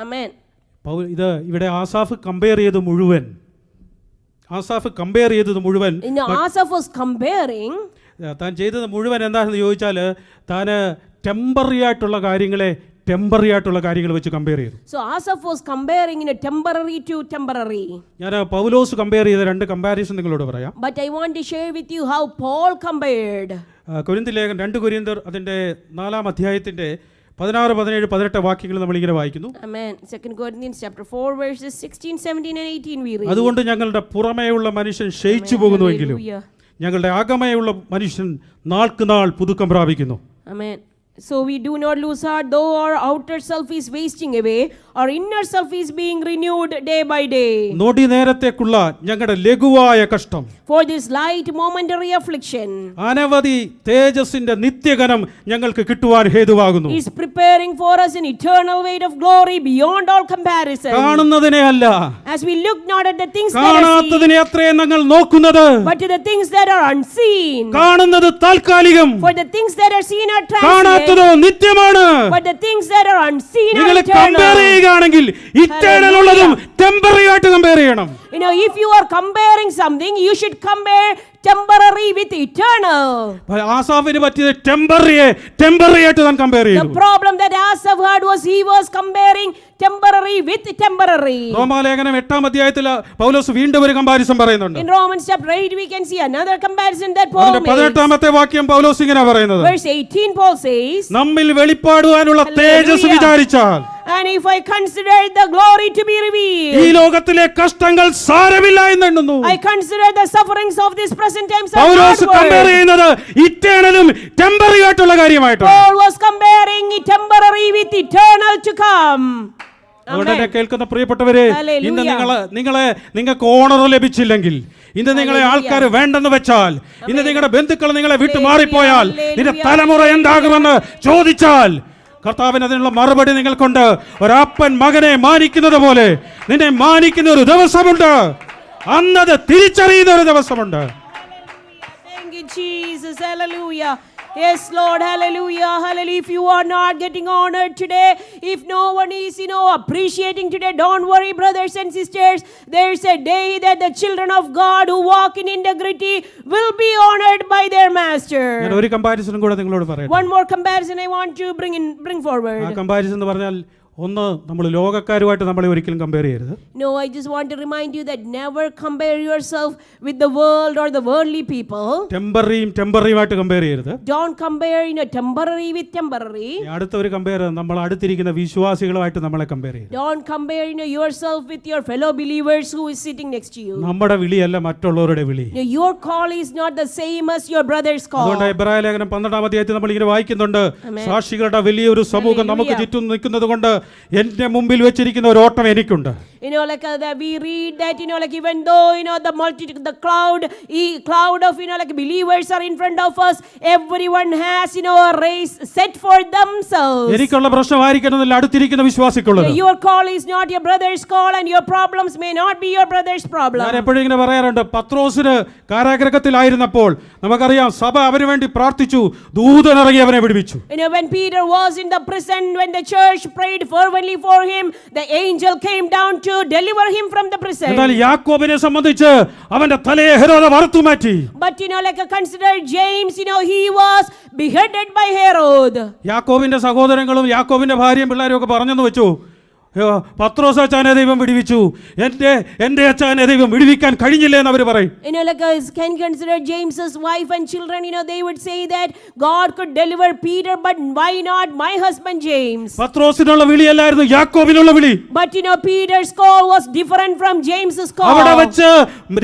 Amen. ഇത് ഇവിടെ ആസാഫ് കമ്പയർ ചെയ്ത് മുഴുവൻ Asaph was comparing, താൻ ചെയ്തത് മുഴുവൻ എന്താണെന്ന് ചോദിച്ചാൽ, താൻ ടെമ്പററി ആയിട്ടുള്ള കാര്യങ്ങൾ വെച്ച് കമ്പയർ ചെയ്തു. So Asaph was comparing temporary to temporary. ഞാൻ പൗലോസ് കമ്പയർ ചെയ്ത രണ്ട് കമ്പാരിസൺ നിങ്ങളോട് പറയാം. But I want to share with you how Paul compared. കൊരിന്ത്യർ ലേഖനം 2 കൊരിന്ത്യർ അതിന്റെ 4-ാം അധ്യായത്തിന്റെ 16, 17, 18 വാക്യങ്ങൾ നമ്മൾ ഇങ്ങനെ വായിക്കുന്നു. Amen. 2 Corinthians chapter 4 verses 16, 17 and 18 we read. അതുകൊണ്ട് ഞങ്ങളുടെ പുറമേയുള്ള മനുഷ്യൻ ക്ഷയിച്ചു പോകുന്നുവെങ്കിലും ഞങ്ങളുടെ അകമേയുള്ള മനുഷ്യൻ നാൾക്കുനാൾ പുതുക്കം പ്രാപിക്കുന്നു. Amen. So we do not lose heart, though our outer self is wasting away, our inner self is being renewed day by day. നോടി നേരത്തേക്കുള്ള ഞങ്ങളുടെ ലഘുവായ കഷ്ടം, For this light momentary affliction, അനവധി തേജസ്സിന്റെ നിത്യഘനം ഞങ്ങൾക്ക് കിട്ടുവാൻ ഹേതുവാകുന്നു. is preparing for us an eternal weight of glory beyond all comparison. കാണുന്നതിനെ അല്ല, As we look not at the things that are seen, കാണാത്തതിനെ അത്രേ ഞങ്ങൾ നോക്കുന്നത്. but to the things that are unseen. കാണുന്നത് താൽക്കാലികം, For the things that are seen are transient, കാണാത്തതോ നിത്യമാണ്. but the things that are unseen are നിങ്ങൾ compare eternal. ചെയ്യുകയാണെങ്കിൽ eternal ഉള്ളതും temporary ആയിട്ട് compare ചെയ്യണം. If you are comparing something, you should compare temporary with eternal. ആസാഫിന് പറ്റിയത് temporary ആയിട്ട് താൻ compare The ചെയ്തു. problem that Asaph had was he was comparing temporary with temporary. റോമാലേഖനം 8-ാം അധ്യായത്തിൽ പൗലോസ് വീണ്ടും ഒരു കമ്പാരിസൺ പറയുന്നുണ്ട്. In Romans chapter 8 we can see another comparison that Paul അതിന്റെ makes. 18ാമത്തെ വാക്യം പൗലോസ് ഇങ്ങനെ പറയുന്നത്, Verse 18 Paul says, നമ്മിൽ വെളിപ്പാടുവാനുള്ള തേജസ് വിചാരിച്ചാൽ, and if I consider the glory to be revealed, ഈ ലോകത്തിലെ കഷ്ടങ്ങൾ സാരമില്ല എന്നെണ്ണുന്നു. I consider the sufferings of this present time as Paulose not compare worth. ചെയ്യുന്നത് ഇറ്റേണലും ടെമ്പററി ആയിട്ടുള്ള കാര്യമായിട്ടാണ്. Paul was comparing temporary with eternal to come. അതുകൊണ്ട് എന്നെ കേൾക്കുന്ന പ്രിയപ്പെട്ടവരെ, Hallelujah. ഇന്ന് നിങ്ങൾക്ക് ഓണർ ലഭിച്ചില്ലെങ്കിൽ, ഇന്ന് നിങ്ങളെ ആൾക്കാർ വേണ്ടെന്ന് വെച്ചാൽ, ഇന്ന് നിങ്ങളുടെ ബന്ധുക്കൾ നിങ്ങളെ വിട്ടു മാറിപ്പോയാൽ, നിന്റെ തലമുറ എന്താകുമെന്ന് ചോദിച്ചാൽ, കർത്താവിന് അതിനുള്ള മറുപടി നിങ്ങൾക്കുണ്ട്. ഒരപ്പൻ മകനെ മാനിക്കുന്നത് പോലെ നിന്നെ മാനിക്കുന്ന ഒരു ദിവസമുണ്ട്. അന്നത് തിരിച്ചറിയുന്ന ഒരു ദിവസമുണ്ട്. Thank you, Jesus. Hallelujah. Yes, Lord, hallelujah, hallelujah. If you are not getting honored today, if no one is, appreciating today, don't worry, brothers and sisters. There's a day that the children of God who walk in integrity will be honored by their master. ഞാൻ ഒരു കമ്പാരിസണും കൂടെ നിങ്ങളോട് പറയട്ടെ. One more comparison I want to bring forward. ആ comparison എന്ന് പറഞ്ഞാൽ ഒന്ന്, നമ്മൾ ലോകക്കാരുമായിട്ട് നമ്മളെ ഒരിക്കലും കമ്പയർ ചെയ്യരുത്. No, I just want to remind you that never compare yourself with the world or the worldly people. ടെമ്പററിയുമായിട്ട് കമ്പയർ ചെയ്യരുത്. Don't compare, temporary with temporary. അടുത്ത ഒരു കമ്പയർ നമ്മൾ അടുത്തിരിക്കുന്ന വിശ്വാസികളുമായിട്ട് നമ്മളെ കമ്പയർ ചെയ്യും. Don't compare, yourself with your fellow believers who is sitting next to you. നമ്മുടെ വിളിയല്ല മറ്റുള്ളവരുടെ വിളി. Your call is not the same as your brother's call. അതുകൊണ്ട് എബ്രായ ലേഖനം 12-ാം അധ്യായത്തിൽ നമ്മൾ ഇങ്ങനെ വായിക്കുന്നുണ്ട്, സാക്ഷികളുടെ വലിയൊരു സമൂഹം നമുക്ക് ചുറ്റും നിൽക്കുന്നത് കൊണ്ട് എന്റെ മുമ്പിൽ വെച്ചിരിക്കുന്ന ഒരു ഓട്ടം എനിക്കുണ്ട്. We read that, even though, the multitude, the cloud of, believers are in front of us, everyone has, a race set for themselves. എനിക്കുള്ള പ്രശ്നമായിരിക്കണമെന്നില്ല അടുത്തിരിക്കുന്ന വിശ്വാസിക്കുള്ളത്. Your call is not your brother's call and your problems may not be your brother's problem. ഞാൻ എപ്പോഴും ഇങ്ങനെ പറയാറുണ്ട്, പത്രോസിന് കാരാഗൃഹത്തിലായിരുന്നപ്പോൾ നമുക്കറിയാം സഭ അവന് വേണ്ടി പ്രാർത്ഥിച്ചു, ദൂതനിറങ്ങി അവനെ വിടുവിച്ചു. When Peter was in the prison, when the church prayed fervently for him, the angel came down to deliver him from the prison. എന്നാൽ യാക്കോബിനെ സംബന്ധിച്ച് അവന്റെ തലയെ ഹെരോദ് വറുത്തു മാറ്റി. But consider James, he was beheaded by Herod. യാക്കോബിന്റെ സഹോദരങ്ങളും യാക്കോബിന്റെ ഭാര്യയും പിള്ളേരും ഒക്കെ പറഞ്ഞെന്ന് വെച്ചു, പത്രോസ് അച്ചാനെ ദൈവം വിടുവിച്ചു, എന്റെ അച്ചാനെ ദൈവം വിടുവിക്കാൻ കഴിഞ്ഞില്ല എന്ന് അവർ പറയും. Can you consider James's wife and children, they would say that God could deliver Peter, but why not my husband James? പത്രോസിനുള്ള വിളിയല്ലായിരുന്നു യാക്കോബിനുള്ള വിളി. But Peter's call was different from James's call. അവിടെ വെച്ച്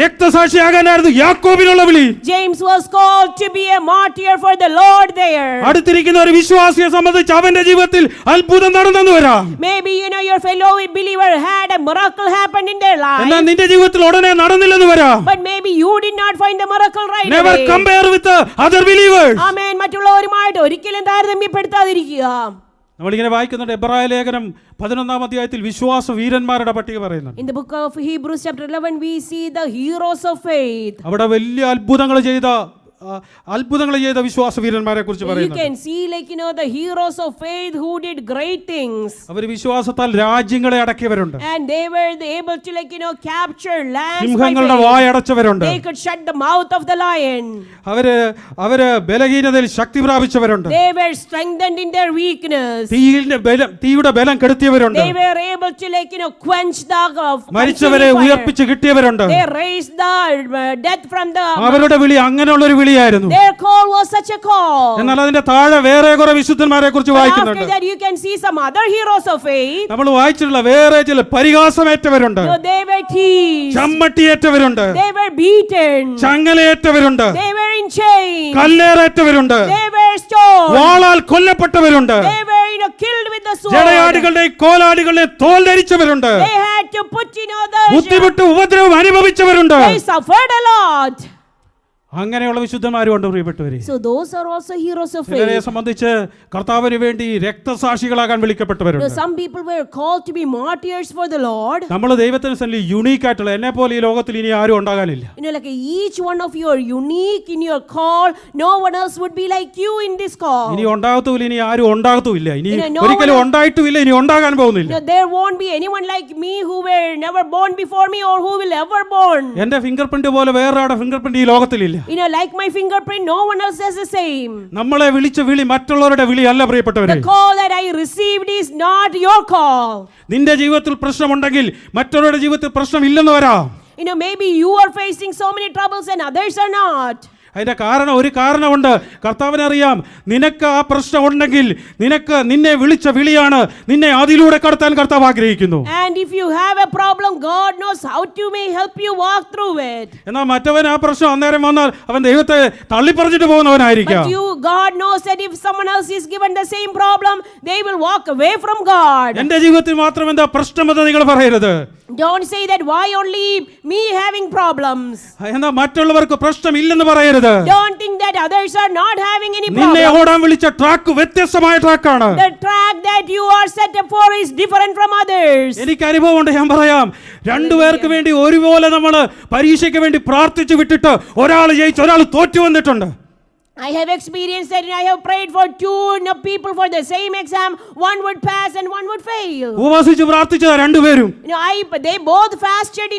രക്തസാക്ഷിയാകാനായിരുന്നു യാക്കോബിനുള്ള വിളി. James was called to be a martyr for the Lord there. അടുത്തിരിക്കുന്ന ഒരു വിശ്വാസിയെ സംബന്ധിച്ച് അവന്റെ ജീവിതത്തിൽ അത്ഭുതം നടന്നെന്ന് വരാം. Maybe your fellow believer had a miracle happen in their life. എന്നാൽ നിന്റെ ജീവിതത്തിൽ ഉടനെ നടന്നില്ലെന്ന് വരാം. But maybe you did not find the miracle right away. Never compare with the other believers. Amen. മറ്റുള്ളവരുമായിട്ട് ഒരിക്കലും താരതമ്യപ്പെടുത്താതിരിക്കുക. നമ്മളിങ്ങനെ വായിക്കുന്നുണ്ട്, എബ്രായ ലേഖനം 11-ാം അധ്യായത്തിൽ വിശ്വാസ വീരന്മാരുടെ പട്ടിക പറയുന്നുണ്ട്. In the book of Hebrews chapter 11 we see the heroes of faith. അവിടെ വലിയ അത്ഭുതങ്ങൾ ചെയ്ത വിശ്വാസ വീരന്മാരെ കുറിച്ച് പറയുന്നു. You can see the heroes of faith who did great things. അവർ വിശ്വാസത്താൽ രാജ്യങ്ങളെ അടക്കിയവരുണ്ട്. And they were able to capture lands. സിംഹങ്ങളുടെ വായടച്ചവരുണ്ട്. They could shut the mouth of the lion. അവര് ബലഹീനതയിൽ ശക്തി പ്രാപിച്ചവരുണ്ട്. They were strengthened in their weakness. തീയുടെ ബലം കെടുത്തിയവരുണ്ട്. They were able to quench the മരിച്ചവരെ ഉയർപ്പിച്ച് കിട്ടിയവരുണ്ട്. They raised the death from the. അവരുടെ വിളി അങ്ങനെയുള്ള ഒരു വിളിയായിരുന്നു. Their call was such a call. എന്നാൽ അതിന്റെ താഴെ വേറെ കുറെ വിശുദ്ധന്മാരെ കുറിച്ച് വായിക്കുന്നുണ്ട്. After that you can see some other heroes of faith. നമ്മൾ വായിച്ചിട്ടുള്ള വേറെ ചില പരിഹാസമേറ്റവരുണ്ട്. They were teased. ചമ്മട്ടിയേറ്റവരുണ്ട്. They were beaten. ചങ്ങലയേറ്റവരുണ്ട്. They were in chains. കല്ലേറേറ്റവരുണ്ട്. They were stoned. വാളാൽ കൊല്ലപ്പെട്ടവരുണ്ട്. They were killed with the sword. ജടയാടികളുടെ കോലാടികളുടെ തോൽ ധരിച്ചവരുണ്ട്. They had to put the ബുദ്ധിമുട്ട് ഉപദ്രവം അനുഭവിച്ചവരുണ്ട്. They suffered a lot. അങ്ങനെയുള്ള വിശുദ്ധന്മാരുണ്ട് പ്രിയപ്പെട്ടവരെ. So those are also heroes of faith. ഇവരെ സംബന്ധിച്ച് കർത്താവിന് വേണ്ടി രക്തസാക്ഷികളാകാൻ വിളിക്കപ്പെട്ടവരുണ്ട്. Some people were called to be martyrs for the Lord. നമ്മൾ ദൈവത്തിന് സന്നിധിയിൽ യൂണീക്ക് ആയിട്ടുള്ള, എന്നെ പോലെ ഈ ലോകത്തിൽ ഇനി ആരും ഉണ്ടാകാനില്ല. Each one of you are unique in your call. No one else would be like you in this call. ഇനി ഉണ്ടാകത്തുമില്ല, ഇനി ആരും ഉണ്ടാകത്തുമില്ല, ഇനി ഒരിക്കലും ഉണ്ടായിട്ടുമില്ല, ഇനി ഉണ്ടാകാൻ പോകുന്നില്ല. There won't be anyone like me who were never born before me or who will ever born. എന്റെ finger print പോലെ വേറൊരാളുടെ ഫിംഗർ പ്രിന്റ് ഈ ലോകത്തിലില്ല. Like my fingerprint, no one else has the same. നമ്മളെ വിളിച്ച വിളി മറ്റുള്ളവരുടെ വിളി അല്ല പ്രിയപ്പെട്ടവരെ. The call that I received is not your call. നിന്റെ ജീവിതത്തിൽ പ്രശ്നമുണ്ടെങ്കിൽ മറ്റുള്ളവരുടെ ജീവിതത്തിൽ പ്രശ്നമില്ലെന്ന് വരാം. Maybe you are facing so many troubles and others are not. അതിന്റെ ഒരു കാരണമുണ്ട്. കർത്താവിനെ അറിയാം, നിനക്ക് ആ പ്രശ്നം ഉണ്ടെങ്കിൽ നിന്നെ വിളിച്ച വിളിയാണ്, നിന്നെ അതിലൂടെ കടത്താൻ കർത്താവ് ആഗ്രഹിക്കുന്നു. And if you have a problem, God knows how to help you walk through it. എന്നാൽ മറ്റവൻ ആ പ്രശ്നം അന്നേരം വന്നാൽ അവൻ ദൈവത്തെ തള്ളിപ്പറഞ്ഞിട്ട് പോകുന്നവനായിരിക്കാം. But God knows that if someone else is given the same problem, they will walk away from God. എന്റെ ജീവിതത്തിൽ മാത്രം എന്താ പ്രശ്നമെന്ന് നിങ്ങൾ പറയരുത്. Don't say that why only me having problems. എന്നാൽ മറ്റുള്ളവർക്ക് പ്രശ്നമില്ലെന്ന് പറയരുത്. Don't think that others are not having any problems. നിന്നെ ഓടാൻ വിളിച്ച ട്രാക്ക് വ്യത്യസ്തമായ ട്രാക്കാണ്. The track that you are set up for is different from others. എനിക്ക് അനുഭവമുണ്ട്, ഞാൻ പറയാം. രണ്ടുപേർക്ക് വേണ്ടി ഒരുപോലെ നമ്മൾ പരീക്ഷയ്ക്ക് വേണ്ടി പ്രാർത്ഥിച്ചു വിട്ടിട്ട് ഒരാൾ ജയിച്ച് ഒരാൾ തോറ്റു വന്നിട്ടുണ്ട്. I have experienced that, and I have prayed for two people for the same exam. One would pass and one would fail. ഉപവസിച്ച് പ്രാർത്ഥിച്ചതാ രണ്ടുപേരും. They both fasted,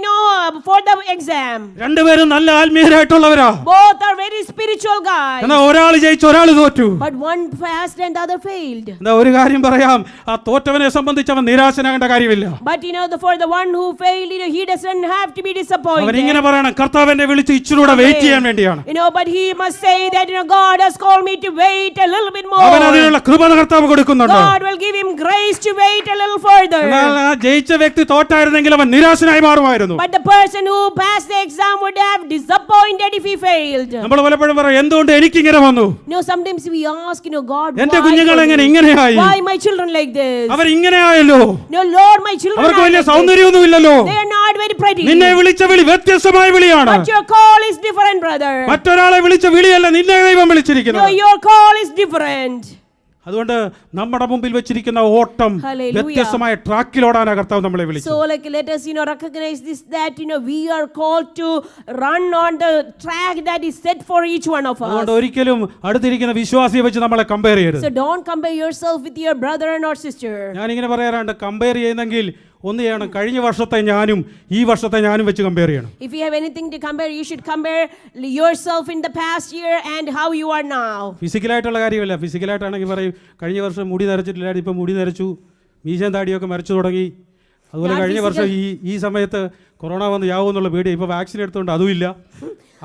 for the exam. രണ്ടുപേരും നല്ല ആത്മീയരായിട്ടുള്ളവരാ. Both are very spiritual guys. എന്നാ ഒരാൾ ജയിച്ചു ഒരാൾ തോറ്റു. But one fasted and the other failed. എന്നാ ഒരു കാര്യം പറയാം, ആ തോറ്റവനെ സംബന്ധിച്ച് അവൻ നിരാശനാകേണ്ട കാര്യമില്ല. But for the one who failed, he doesn't have to be disappointed. അവൻ ഇങ്ങനെ പറയണം, കർത്താവ് എന്നെ വിളിച്ച് ഇച്ചിരൂടെ വെയിറ്റ് ചെയ്യാൻ വേണ്ടിയാണ്. But he must say that God has called me to wait a little bit more. അവൻ അതിനുള്ള കൃപ കർത്താവ് കൊടുക്കുന്നുണ്ട്. God will give him grace to wait a little further. എന്നാൽ ആ ജയിച്ച വ്യക്തി തോറ്റായിരുന്നെങ്കിൽ അവൻ നിരാശനായി മാറുമായിരുന്നു. But the person who passed the exam would have disappointed if he failed. നമ്മൾ പലപ്പോഴും പറയും, എന്തുകൊണ്ട് എനിക്ക് ഇങ്ങനെ വന്നു? Sometimes we ask, God, എന്റെ കുഞ്ഞുങ്ങൾ എങ്ങനെ ഇങ്ങനെയായി? Why my children like this? Our ഇങ്ങനെയായല്ലോ. Lord, my children അവർക്ക് വലിയ സൗന്ദര്യമൊന്നും ഇല്ലല്ലോ. They are not very pretty. നിന്നെ വിളിച്ച വിളി വ്യത്യസ്തമായ വിളിയാണ്. But your call is different, brother. മറ്റൊരാളെ വിളിച്ച വിളിയല്ല നിന്നെ ദൈവം വിളിച്ചിരിക്കുന്നത്. Your call is different. അതുകൊണ്ട് നമ്മുടെ മുമ്പിൽ വെച്ചിരിക്കുന്ന ഓട്ടം വ്യത്യസ്തമായ ട്രാക്കിലോടാനാണ് കർത്താവ് നമ്മളെ വിളിച്ചത്. So let us recognize this, that we are called to run on the track that is set for each one of us. അതുകൊണ്ട് ഒരിക്കലും അടുത്തിരിക്കുന്ന വിശ്വാസിയെ വെച്ച് നമ്മളെ കമ്പയർ ചെയ്യരുത്. So don't compare yourself with your brother or sister. ഞാൻ ഇങ്ങനെ പറയാറുണ്ട്, കമ്പയർ ചെയ്യുന്നെങ്കിൽ ഒന്ന് ചെയ്യണം, കഴിഞ്ഞ വർഷത്തെ ഞാനും ഈ വർഷത്തെ ഞാനും വെച്ച് കമ്പയർ ചെയ്യണം. If you have anything to compare, you should compare yourself in the past year and how you are now. ഫിസിക്കലായിട്ടുള്ള കാര്യമല്ല. ഫിസിക്കലായിട്ടാണെങ്കിൽ പറയും, കഴിഞ്ഞ വർഷം മുടി നരച്ചിട്ടില്ലായിരുന്നു, ഇപ്പം മുടി നരച്ചു, മീശയും താടിയൊക്കെ മരച്ചു തുടങ്ങി. അതുപോലെ കഴിഞ്ഞ വർഷം ഈ സമയത്ത് കൊറോണ വന്ന് യാവുമെന്നുള്ള പേടി, ഇപ്പോൾ വാക്സിൻ എടുത്തുകൊണ്ട് അതുമില്ല.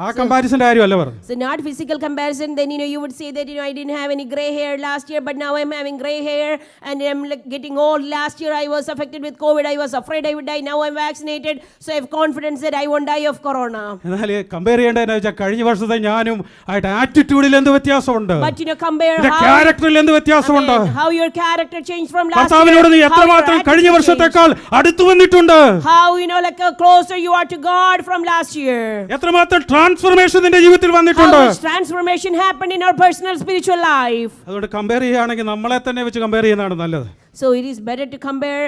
ആ കമ്പാരിസന്റെ കാര്യമല്ല പറഞ്ഞു. So not physical comparison, then you would say that I didn't have any gray hair last year, but now I'm having gray hair and I'm getting old. Last year I was affected with COVID, I was afraid I would die. Now I'm vaccinated, so I have confidence that I won't die of corona. എന്നാൽ compare ചെയ്യേണ്ടതെന്ന് വെച്ചാൽ കഴിഞ്ഞ വർഷത്തെ ഞാനും ആയിട്ട് ആറ്റിറ്റ്യൂഡിൽ എന്ത് വ്യത്യാസമുണ്ട്, But compare ക്യാരക്ടറിൽ എന്ത് വ്യത്യാസമുണ്ട്, how your character changed from last year. കർത്താവിനോട് നീ എത്രമാത്രം കഴിഞ്ഞ വർഷത്തെക്കാൾ അടുത്തു വന്നിട്ടുണ്ട്. How closer you are to God from last year. എത്രമാത്രം ട്രാൻസ്ഫോർമേഷൻ നിന്റെ ജീവിതത്തിൽ വന്നിട്ടുണ്ട്. How much transformation happened in our personal spiritual life. അതുകൊണ്ട് കമ്പയർ ചെയ്യുകയാണെങ്കിൽ നമ്മളെ തന്നെ വെച്ച് കമ്പയർ ചെയ്യുന്നതാണ് നല്ലത്. So it is better to compare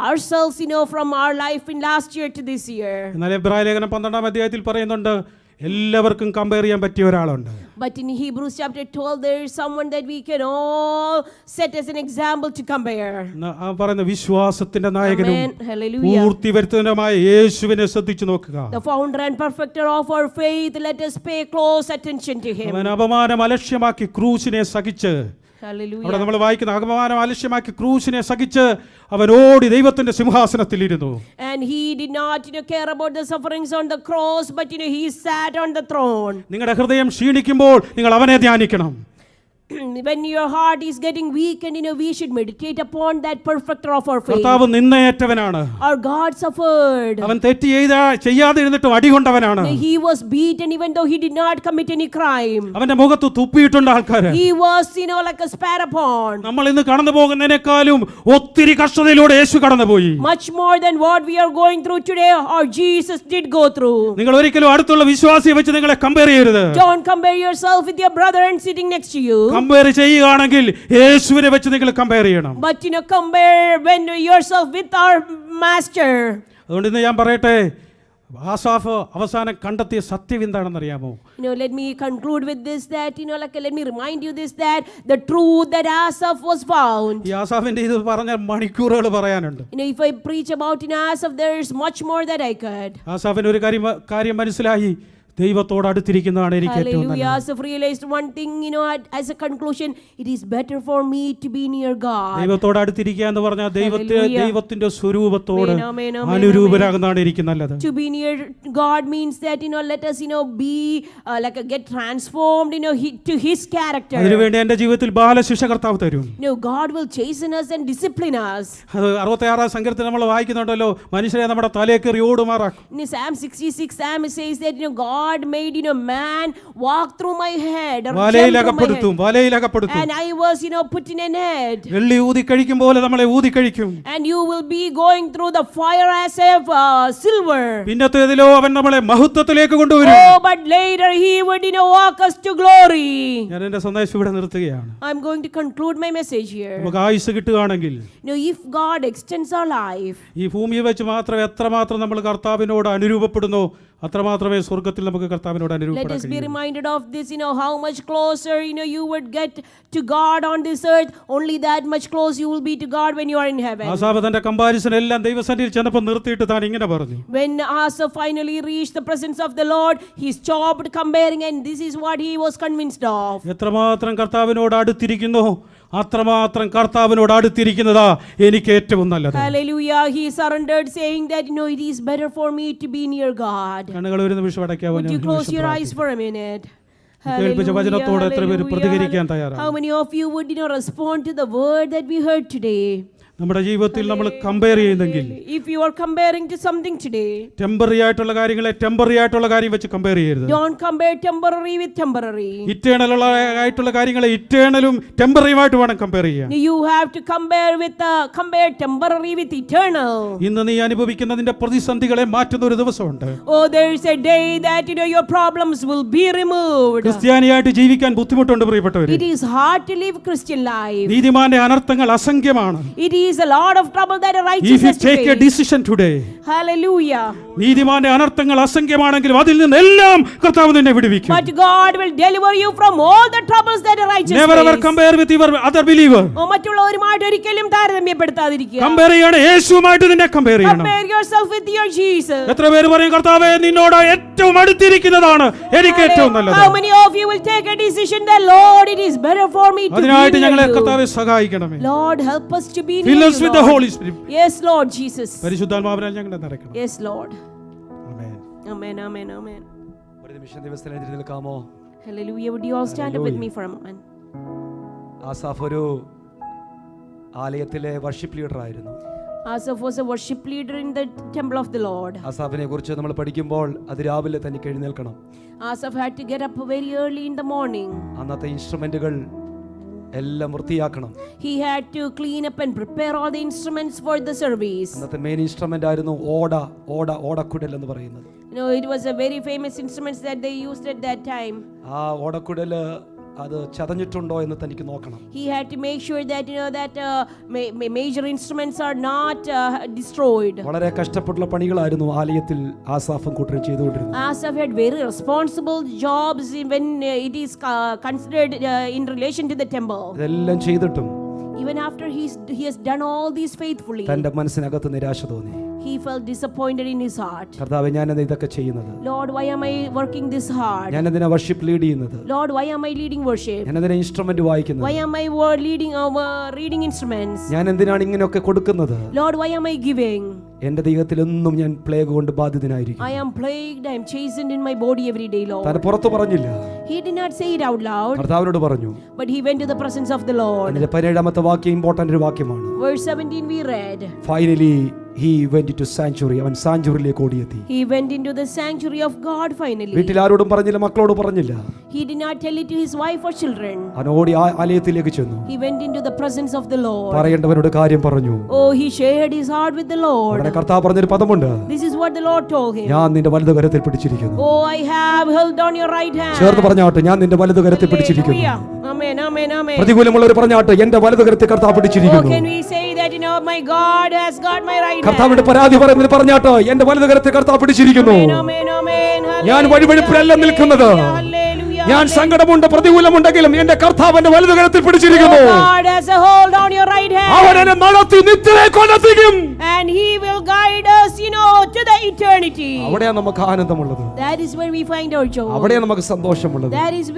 ourselves from our life in last year to this year. എന്നാൽ എബ്രായ ലേഖനം 12-ാം അധ്യായത്തിൽ പറയുന്നുണ്ട്, എല്ലാവർക്കും കമ്പയർ ചെയ്യാൻ പറ്റിയ ഒരാളുണ്ട്. But in Hebrews chapter 12 there is someone that we can all set as an example to compare. ആ പറയുന്ന വിശ്വാസത്തിന്റെ നായകനും പൂർത്തി വരുത്തുന്നതുമായ യേശുവിനെ ശ്രദ്ധിച്ചു നോക്കുക. The founder and perfecter of our faith, let us pay close attention to him. അവൻ അപമാനം അലക്ഷ്യമാക്കി ക്രൂശിനെ സഹിച്ച്, അവിടെ നമ്മൾ വായിക്കുന്ന അപമാനം അലക്ഷ്യമാക്കി ക്രൂശിനെ സഹിച്ച് അവൻ ഓടി ദൈവത്തിന്റെ സിംഹാസനത്തിൽ ഇരുന്നു. And he did not care about the sufferings on the cross, but he sat on the throne. നിങ്ങളുടെ ഹൃദയം ക്ഷീണിക്കുമ്പോൾ നിങ്ങൾ അവനെ ധ്യാനിക്കണം. When your heart is getting weak, and we should meditate upon that perfecter of our faith. കർത്താവ് നിന്ദയേറ്റവനാണ്. Our God suffered. അവൻ തെറ്റ് ചെയ്യാതെ ഇരുന്നിട്ടും അടികൊണ്ടവനാണ്. He was beaten even though he did not commit any crime. അവന്റെ മുഖത്ത് തുപ്പിയിട്ടുണ്ട് ആൾക്കാര്. He was like a spat upon. നമ്മൾ ഇന്ന് കടന്നു പോകുന്നതിനേക്കാളും ഒത്തിരി കഷ്ടതയിലൂടെ യേശു കടന്നുപോയി. Much more than what we are going through today, or Jesus did go through. നിങ്ങൾ ഒരിക്കലും അടുത്തുള്ള വിശ്വാസിയെ വെച്ച് നിങ്ങളെ കമ്പയർ ചെയ്യരുത്. Don't compare yourself with your brother and sitting next to you. Compare ചെയ്യുകയാണെങ്കിൽ യേശുവിനെ വെച്ച് നിങ്ങൾ കമ്പയർ ചെയ്യണം. But compare when yourself with our master. അതുകൊണ്ട് ഇന്ന് ഞാൻ പറയട്ടെ, ആസാഫ് അവസാനം കണ്ടെത്തിയ സത്യം എന്താണെന്ന് അറിയാമോ? Let me conclude with this, that let me remind you this, that the truth that Asaph was found. ഈ ആസാഫിന്റെ ഇത് പറഞ്ഞാൽ മണിക്കൂറുകൾ പറയാനുണ്ട്. If I preach about Asaph, there is much more that I could. ആസാഫിന് ഒരു കാര്യം മനസ്സിലായി, ദൈവത്തോട് അടുത്തിരിക്കുന്നതാണ് എനിക്ക് ഏറ്റവും നല്ലത്. Asaph realized one thing, as a conclusion, it is better for me to be near God. ദൈവത്തോട് അടുത്തിരിക്കുക എന്ന് പറഞ്ഞാൽ ദൈവത്തിന്റെ സ്വരൂപത്തോട് അനുരൂപരാകുന്നതാണ് എനിക്ക് നല്ലത്. To be near God means that let us be get transformed to his character. അതിനുവേണ്ടി എന്റെ ജീവിതത്തിൽ ബാലശിക്ഷ കർത്താവ് തരും. God will chasten us and discipline us. അത് 66-ാം സങ്കീർത്തനം നമ്മൾ വായിക്കുന്നുണ്ടല്ലോ, മനുഷ്യരെ നമ്മുടെ തലയേക്കേറി ഓടുമാറാക്കും. In Psalm 66, Psalm says that God made man walk through my head, or വലയിലകപ്പെടുത്തും. And I was put in a net. വെള്ളി ഊതി കഴിക്കും പോലെ നമ്മളെ ഊതി കഴിക്കും. And you will be going through the fire as if silver. പിന്നത്തേതിലോ അവൻ നമ്മളെ മഹത്വത്തിലേക്ക് കൊണ്ടുവരും. Oh, but later he would walk us to glory. ഞാൻ എന്റെ സന്ദേശം ഇവിടെ നിർത്തുകയാണ്. I'm going to conclude my message here. നമുക്ക് ആയുസ് കിട്ടുകയാണെങ്കിൽ, if God extends our life, ഈ ഭൂമിയിൽ വെച്ച് മാത്രം എത്രമാത്രം നമ്മൾ കർത്താവിനോട് അനുരൂപപ്പെടുന്നോ അത്രമാത്രമേ സ്വർഗ്ഗത്തിൽ നമുക്ക് കർത്താവിനോട് Let അനുരൂപപ്പെടാൻ us be കഴിയൂ. reminded of this, how much closer, you would get to God on this earth. Only that much close you will be to God when you are in heaven. Asaph തന്റെ comparison എല്ലാം ദൈവസന്നിധിയിൽ ചെന്നപ്പോൾ നിർത്തിയിട്ട് താൻ ഇങ്ങനെ പറഞ്ഞു. When Asa finally reached the presence of the Lord, he stopped comparing, and this is what he was convinced of. എത്രമാത്രം കർത്താവിനോട് അടുത്തിരിക്കുന്നു അത്രമാത്രം കർത്താവിനോട് അടുത്തിരിക്കുന്നതാ എനിക്ക് ഏറ്റവും നല്ലത്. Hallelujah. He surrendered, saying that, it is better for me to be near God. കണ്ണുകൾ ഒരു നിമിഷം അടയ്ക്കാവോ? Would you close your eyes for a minute? കേൾപ്പിച്ച വചനത്തോട് എത്ര പേര് പ്രതികരിക്കാൻ തയ്യാറാണ്? How many of you would respond to the word that we heard today? നമ്മുടെ ജീവിതത്തിൽ നമ്മൾ കമ്പയർ ചെയ്യുന്നെങ്കിൽ, If you are comparing to something today, temporary ആയിട്ടുള്ള കാര്യങ്ങളെ ടെമ്പററി ആയിട്ടുള്ള കാര്യം വെച്ച് കമ്പയർ ചെയ്യരുത്. don't compare temporary with temporary. Eternal ആയിട്ടുള്ള കാര്യങ്ങളെ ഇറ്റേണലും ടെമ്പററിയുമായിട്ട് വേണം കമ്പയർ ചെയ്യാൻ. You have to compare temporary with eternal. ഇന്ന് നീ അനുഭവിക്കുന്ന നിന്റെ പ്രതിസന്ധികളെ മാറ്റുന്ന ഒരു ദിവസമുണ്ട്. Oh, there is a day that your problems will be removed. ക്രിസ്ത്യാനിയായിട്ട് ജീവിക്കാൻ ബുദ്ധിമുട്ടുണ്ട് പ്രിയപ്പെട്ടവരെ. It is hard to live Christian life. നീതിമാന്റെ അനർത്ഥങ്ങൾ അസംഖ്യമാണ്. It is a lot of trouble that a righteous If you has to take a face. decision today, Hallelujah. നീതിമാന്റെ അനർത്ഥങ്ങൾ അസംഖ്യമാണെങ്കിലും അതിൽ നിന്നെല്ലാം കർത്താവ് നിന്നെ വിടുവിക്കും. But God will deliver you from all the troubles that a righteous Never ever face. compare with your other believer. മറ്റുള്ളവരുമായിട്ട് ഒരിക്കലും താരതമ്യപ്പെടുത്താതിരിക്കുക. Compare ചെയ്യണം, യേശുവുമായിട്ട് നിന്നെ കമ്പയർ ചെയ്യണം. Compare yourself with your Jesus. എത്ര പേര് പറയും കർത്താവേ നിന്നോട് ഏറ്റവും അടുത്തിരിക്കുന്നതാണ് എനിക്ക് ഏറ്റവും നല്ലത്? How many of you will take a decision that Lord, it is better for me to be അതിനായിട്ട് near ഞങ്ങളെ you. കർത്താവേ സഹായിക്കണമേ. Lord, help us to be near Fill us you, with the Lord. Holy Spirit. Yes, Lord Jesus. പരിശുദ്ധാത്മാവിനാൽ ഞങ്ങളെ നിറയ്ക്കണം. Yes, Lord. ആമേൻ. Amen, amen, amen. ഒരു നിമിഷം ദിവസത്തിൽ എഴുതി നിൽക്കാമോ? Hallelujah. Would you all stand up with me for a moment? Asaph ഒരു ആലയത്തിലെ worship leader ആയിരുന്നു. Asaph was a worship leader in the temple of the Lord. ആസാഫിനെ കുറിച്ച് നമ്മൾ പഠിക്കുമ്പോൾ അത് രാവിലെ തനിക്ക് എഴുന്നേൽക്കണം. Asaph had to get up very early in the morning. അന്നത്തെ ഇൻസ്ട്രുമെന്റുകൾ എല്ലാം വൃത്തിയാക്കണം. He had to clean up and prepare all the instruments for the service. അന്നത്തെ മെയിൻ ഇൻസ്ട്രുമെന്റ് ആയിരുന്നു ഓടക്കുടൽ എന്ന് പറയുന്നത്. It was a very famous instruments that they used at that time. ആ ഓടക്കുടല് അത് ചതഞ്ഞിട്ടുണ്ടോ എന്ന് തനിക്ക് നോക്കണം. He had to make sure that major instruments are not destroyed. വളരെ കഷ്ടപ്പെട്ടുള്ള പണികളായിരുന്നു ആലയത്തിൽ ആസാഫും കൂട്ടരും ചെയ്തുകൊണ്ടിരുന്നത്. Asaph had very responsible jobs when it is considered in relation to the temple. ഇതെല്ലാം ചെയ്തിട്ടും Even after he has done all these faithfully, തന്റെ മനസ്സിനകത്ത് നിരാശ തോന്നി. he felt disappointed in his heart. കർത്താവേ, ഞാൻ എന്താ ഇതൊക്കെ ചെയ്യുന്നത്? Lord, why am I working this hard? ഞാൻ എന്തിനാ വർഷിപ്പ് ലീഡ് ചെയ്യുന്നത്? Lord, why am I leading worship? ഞാൻ എന്തിനാ ഇൻസ്ട്രുമെന്റ് വായിക്കുന്നത്? Why am I reading instruments? ഞാൻ എന്തിനാണ് ഇങ്ങനെയൊക്കെ കൊടുക്കുന്നത്? Lord, why am I giving? എന്റെ ദേഹത്തിലൊന്നും ഞാൻ പ്ലേഗ് കൊണ്ട് ബാധിതനായിരിക്കും. I am plagued, I am chastened in my body every day, Lord. താൻ പുറത്ത് പറഞ്ഞില്ല. He did not say it out loud, കർത്താവിനോട് പറഞ്ഞു. but he went to the presence of the Lord. അതിന്റെ 17ാമത്തെ വാക്യം ഇമ്പോർട്ടന്റ് ഒരു വാക്യമാണ്. Verse 17 we read. Finally he went to sanctuary. അവൻ സാങ്ച്വറിയിലേക്ക് ഓടിയെത്തി. He went into the sanctuary of God finally. വീട്ടിൽ ആരോടും പറഞ്ഞില്ല, മക്കളോട് പറഞ്ഞില്ല. He did not tell it to his wife or children. അവൻ ഓടി ആലയത്തിലേക്ക് ചെന്നു. He went into the presence of the Lord. പറയേണ്ടവരോട് കാര്യം പറഞ്ഞു. Oh, he shared his heart with the Lord. അവിടെ കർത്താവ് പറഞ്ഞൊരു പദമുണ്ട്. This is what the Lord told him. ഞാൻ നിന്റെ വലതുകരത്തിൽ പിടിച്ചിരിക്കുന്നു. Oh, I have held on your right hand. ചേർത്ത് പറഞ്ഞാട്ടെ, ഞാൻ നിന്റെ വലതുകരത്തിൽ പിടിച്ചിരിക്കുന്നു. Hallelujah. Amen, amen, amen. പ്രതികൂലമുള്ളവർ പറഞ്ഞാട്ടെ, എന്റെ വലതുകരത്തിൽ കർത്താവ് Oh, പിടിച്ചിരിക്കുന്നു. can we say that, my God has got my right hand? കർത്താവിന്റെ പരാതി പറയുന്നത് പറഞ്ഞാട്ടോ, എന്റെ വലതുകരത്തിൽ കർത്താവ് പിടിച്ചിരിക്കുന്നു. Amen, amen, amen. ഞാൻ വഴിവഴിപ്പിലല്ല നിൽക്കുന്നത്. Hallelujah. ഞാൻ സങ്കടമുണ്ട്, പ്രതികൂലമുണ്ടെങ്കിലും എന്റെ കർത്താവ് എന്റെ വലതുകരത്തിൽ പിടിച്ചിരിക്കുന്നു. God has a hold on your right hand. അവൻ എന്നെ നടത്തി നിത്യതയിലേക്ക് കൊണ്ടെത്തിക്കും. And he will guide us, to the eternity. അവിടെയാണ് നമുക്ക് ആനന്ദമുള്ളത്. That is where we find our joy. അവിടെയാണ് നമുക്ക് സന്തോഷമുള്ളത്. That is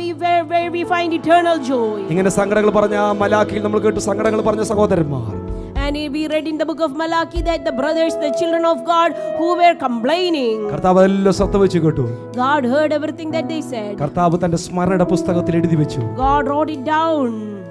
where we find eternal joy. ഇങ്ങനെ സങ്കടങ്ങൾ പറഞ്ഞ മലാഖിയിൽ നമ്മൾ കേട്ടു, സങ്കടങ്ങൾ പറഞ്ഞ സഹോദരന്മാർ. And we read in the book of Malachi that the brothers, the children of God who were complaining, കർത്താവ് എല്ലാം ശ്രദ്ധ വെച്ച് കേട്ടു. God heard everything that they said. കർത്താവ് തന്റെ സ്മരണയുടെ പുസ്തകത്തിൽ എഴുതി വെച്ചു. God wrote it down.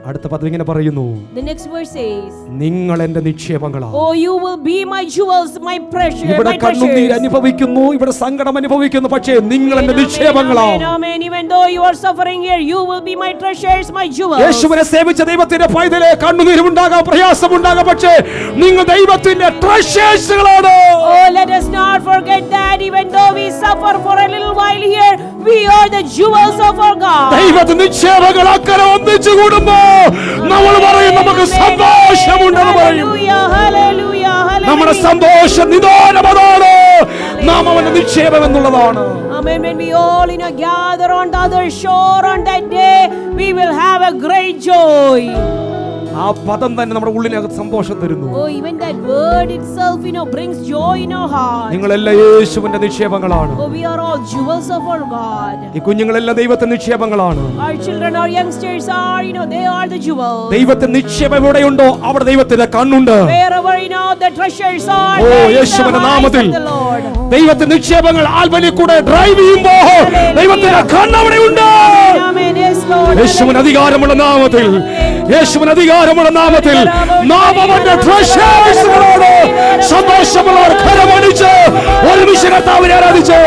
അടുത്ത പദം ഇങ്ങനെ പറയുന്നു, The next verse says, നിങ്ങൾ എന്റെ നിക്ഷേപങ്ങളാണ്. oh, you will be my jewels, my precious, ഇവിടെ my കണ്ണുനീർ treasures. അനുഭവിക്കുന്നു, ഇവിടെ സങ്കടം അനുഭവിക്കുന്നു, പക്ഷേ നിങ്ങൾ എന്റെ Amen, നിക്ഷേപങ്ങളാണ്. amen, amen. Even though you are suffering here, you will be my treasures, my jewels. യേശുവിനെ സേവിച്ച ദൈവത്തിന്റെ പൈതലെ കണ്ണുനീരുണ്ടാകാം, പ്രയാസമുണ്ടാകാം, പക്ഷേ നിങ്ങൾ ദൈവത്തിന്റെ ട്രഷേഴ്സുകളാണ്. Oh, let us not forget that even though we suffer for a little while here, we are the jewels of our God. ദൈവത്തിന്റെ നിക്ഷേപങ്ങൾ അക്കരെ ഒന്നിച്ചു കൂടുമ്പോ നമ്മൾ പറയും നമുക്ക് സന്തോഷമുണ്ടെന്ന് പറയും. Hallelujah, hallelujah, hallelujah. നമ്മുടെ സന്തോഷം നിദാനമാണ്. നാം അവന്റെ നിക്ഷേപം എന്നുള്ളതാണ്. Amen. When we all gather on the other shore on that day, we will have a great joy. ആ പദം തന്നെ നമ്മുടെ ഉള്ളിനകത്ത് സന്തോഷം തരുന്നു. Oh, even that word itself, brings joy in our heart. നിങ്ങളെല്ലാം യേശുവിന്റെ നിക്ഷേപങ്ങളാണ്. Oh, we are all jewels of our God. ഈ കുഞ്ഞുങ്ങളെല്ലാം ദൈവത്തിന്റെ നിക്ഷേപങ്ങളാണ്. Our children, our youngsters are, they are the jewels. ദൈവത്തിന്റെ നിക്ഷേപം എവിടെയുണ്ടോ അവിടെ ദൈവത്തിന്റെ കണ്ണുണ്ട്. Wherever, the treasures are, യേശുവിന്റെ നാമത്തിൽ the Lord. ദൈവത്തിന്റെ നിക്ഷേപങ്ങൾ ആൽബനിൽ കൂടെ ഡ്രൈവ് ചെയ്യുമ്പോൾ ദൈവത്തിന്റെ കണ്ണ് അവിടെയുണ്ട്. Amen. Yes, Lord. യേശുവിന് അധികാരമുള്ള നാമത്തിൽ, യേശുവിന് അധികാരമുള്ള നാമത്തിൽ നാം അവന്റെ ട്രഷേഴ്സുകളോട് സന്തോഷമുള്ളവർ കരമടിച്ച് ഒരുമിച്ച് കർത്താവിനെ ആരാധിച്ച്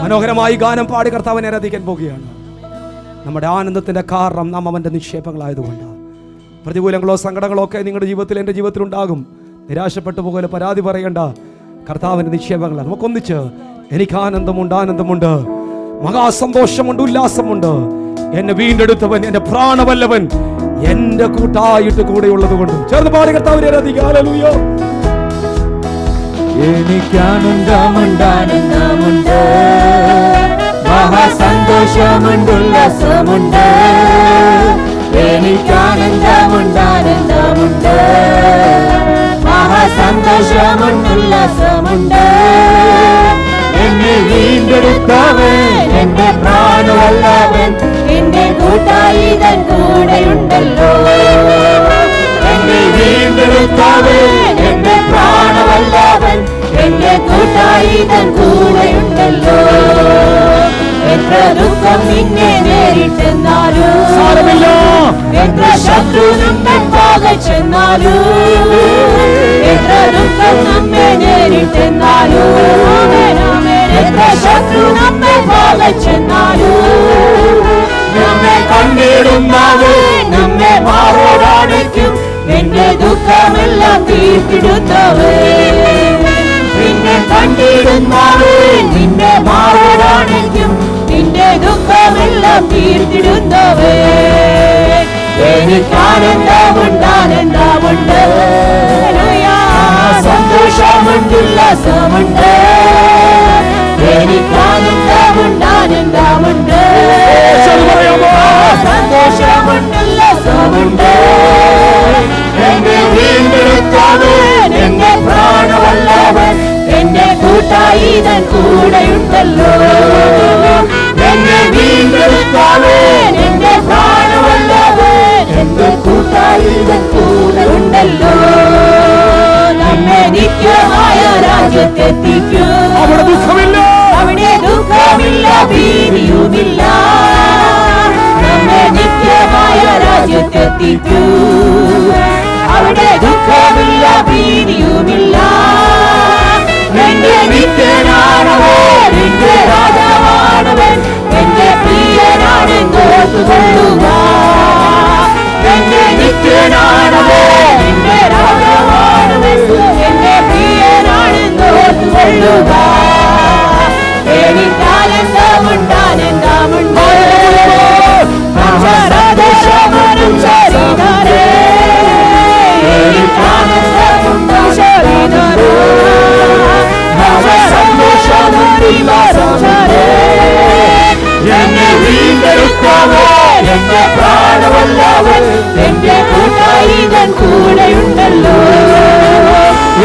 മനോഹരമായി ഗാനം പാടി കർത്താവിനെ ആരാധിക്കാൻ പോകുകയാണ്. നമ്മുടെ ആനന്ദത്തിന്റെ കാരണം നാം അവന്റെ നിക്ഷേപങ്ങളായതുകൊണ്ട്. പ്രതികൂലങ്ങളോ സങ്കടങ്ങളോ ഒക്കെ നിങ്ങളുടെ ജീവിതത്തിൽ, എൻ്റെ ജീവിതത്തിലുണ്ടാകും. നിരാശപ്പെട്ടു പോലെ പരാതി പറയേണ്ട. കർത്താവിന്റെ നിക്ഷേപങ്ങളാണ്. നമുക്കൊന്നിച്ച് എനിക്ക് ആനന്ദമുണ്ട്, മഹാസന്തോഷമുണ്ട്, ഉല്ലാസമുണ്ട്. എന്നെ വീണ്ടെടുത്തവൻ, എന്റെ പ്രാണവല്ലവൻ എന്റെ കൂട്ടായിട്ട് കൂടെയുള്ളത് കൊണ്ട് ചേർന്ന് പാടി കർത്താവിനെ ആരാധിക്കുക. ഹല്ലേലൂയ. എനിക്ക് ആനന്ദമുണ്ട്, മഹാസന്തോഷമുണ്ട്, ഉല്ലാസമുണ്ട്. എനിക്ക് ആനന്ദമുണ്ട്, മഹാസന്തോഷമുണ്ട്, ഉല്ലാസമുണ്ട്. എന്നെ വീണ്ടെടുത്തവൻ, എന്റെ പ്രാണവല്ലവൻ എന്റെ കൂട്ടായി തൻ കൂടെയുണ്ടല്ലോ. എന്നെ വീണ്ടെടുത്തവൻ, എന്റെ പ്രാണവല്ലവൻ എന്റെ കൂട്ടായി തൻ കൂടെയുണ്ടല്ലോ. എത്ര ദുഃഖം നിന്നെ നേരിട്ടെന്നാലും സാരമില്ല, എത്ര ശത്രു നമ്മെ പകച്ചെന്നാലും, എത്ര ദുഃഖം നമ്മെ നേരിട്ടെന്നാലും, എത്ര ശത്രു നമ്മെ പകച്ചെന്നാലും, നമ്മെ കണ്ടിടുന്നവൻ നമ്മെ മാറോടണയ്ക്കും. എന്റെ ദുഃഖമെല്ലാം തീർത്തിടുന്നവൻ, നിന്നെ കണ്ടിടുന്നവൻ നിന്നെ മാറോടണയ്ക്കും. നിന്റെ ദുഃഖമെല്ലാം തീർത്തിടുന്നവൻ. എനിക്ക് ആനന്ദമുണ്ട്, സന്തോഷമുണ്ട്, ഉല്ലാസമുണ്ട്. എനിക്ക് ആനന്ദമുണ്ട്, സന്തോഷമുണ്ട്, ഉല്ലാസമുണ്ട്. എന്നെ വീണ്ടെടുത്തവൻ, എന്റെ പ്രാണവല്ലവൻ എന്റെ കൂട്ടായി തൻ കൂടെയുണ്ടല്ലോ. എന്നെ വീണ്ടെടുത്തവൻ, എന്റെ പ്രാണവല്ലവൻ എന്റെ കൂട്ടായി തൻ കൂടെയുണ്ടല്ലോ. നമ്മെ നിത്യമായ രാജ്യത്തെത്തിക്കും. അവിടെ ദുഃഖമില്ല, അവിടെ ദുഃഖമില്ല, ഭീതിയുമില്ല. നമ്മെ നിത്യമായ രാജ്യത്തെത്തിക്കൂ. അവിടെ ദുഃഖമില്ല, ഭീതിയുമില്ല. എന്റെ നിത്യനാണവൻ, എന്റെ രാജാവാണവൻ, എന്റെ പ്രിയനാണെന്നോർത്തുകൊള്ളുക. എന്റെ നിത്യനാണവൻ, എന്റെ രാജാവാണവൻ, എന്റെ പ്രിയനാണെന്നോർത്തുകൊള്ളുക. എനിക്ക് ആനന്ദമുണ്ട്, സന്തോഷമുണ്ട്, ശരീരേ. എനിക്ക് ആനന്ദമുണ്ട്, ശരീരേ. സന്തോഷമുണ്ട്, ശരീരേ. എന്നെ വീണ്ടെടുത്തവൻ, എന്റെ പ്രാണവല്ലവൻ എന്റെ കൂട്ടായി തൻ കൂടെയുണ്ടല്ലോ.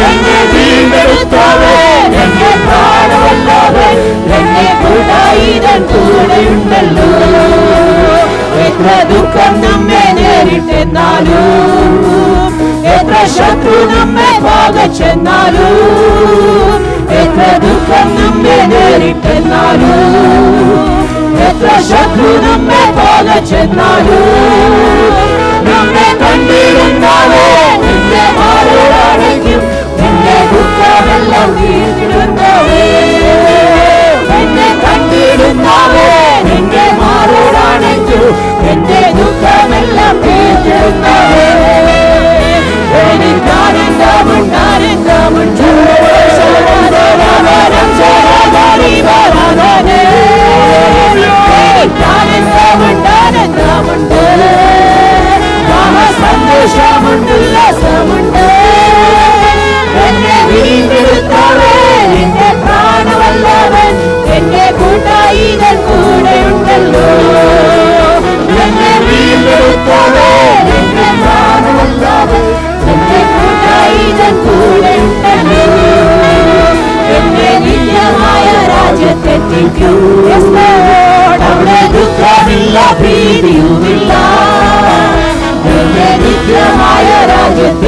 എന്നെ വീണ്ടെടുത്തവൻ, എന്റെ പ്രാണവല്ലവൻ എന്റെ കൂട്ടായി തൻ കൂടെയുണ്ടല്ലോ. എത്ര ദുഃഖം നമ്മെ നേരിട്ടെന്നാലും, എത്ര ശത്രു നമ്മെ പകച്ചെന്നാലും, എത്ര ദുഃഖം നമ്മെ നേരിട്ടെന്നാലും, എത്ര ശത്രു നമ്മെ പകച്ചെന്നാലും, നമ്മെ കണ്ടിടുന്നവൻ എന്റെ മാറോടണയ്ക്കും. എന്റെ ദുഃഖമെല്ലാം തീർത്തിടുന്നവൻ, എന്നെ കണ്ടിടുന്നവൻ എന്റെ മാറോടണയ്ക്കും. എന്റെ ദുഃഖമെല്ലാം തീർത്തിടുന്നവൻ. എനിക്ക് ആനന്ദമുണ്ട്, ആനന്ദമുണ്ട്.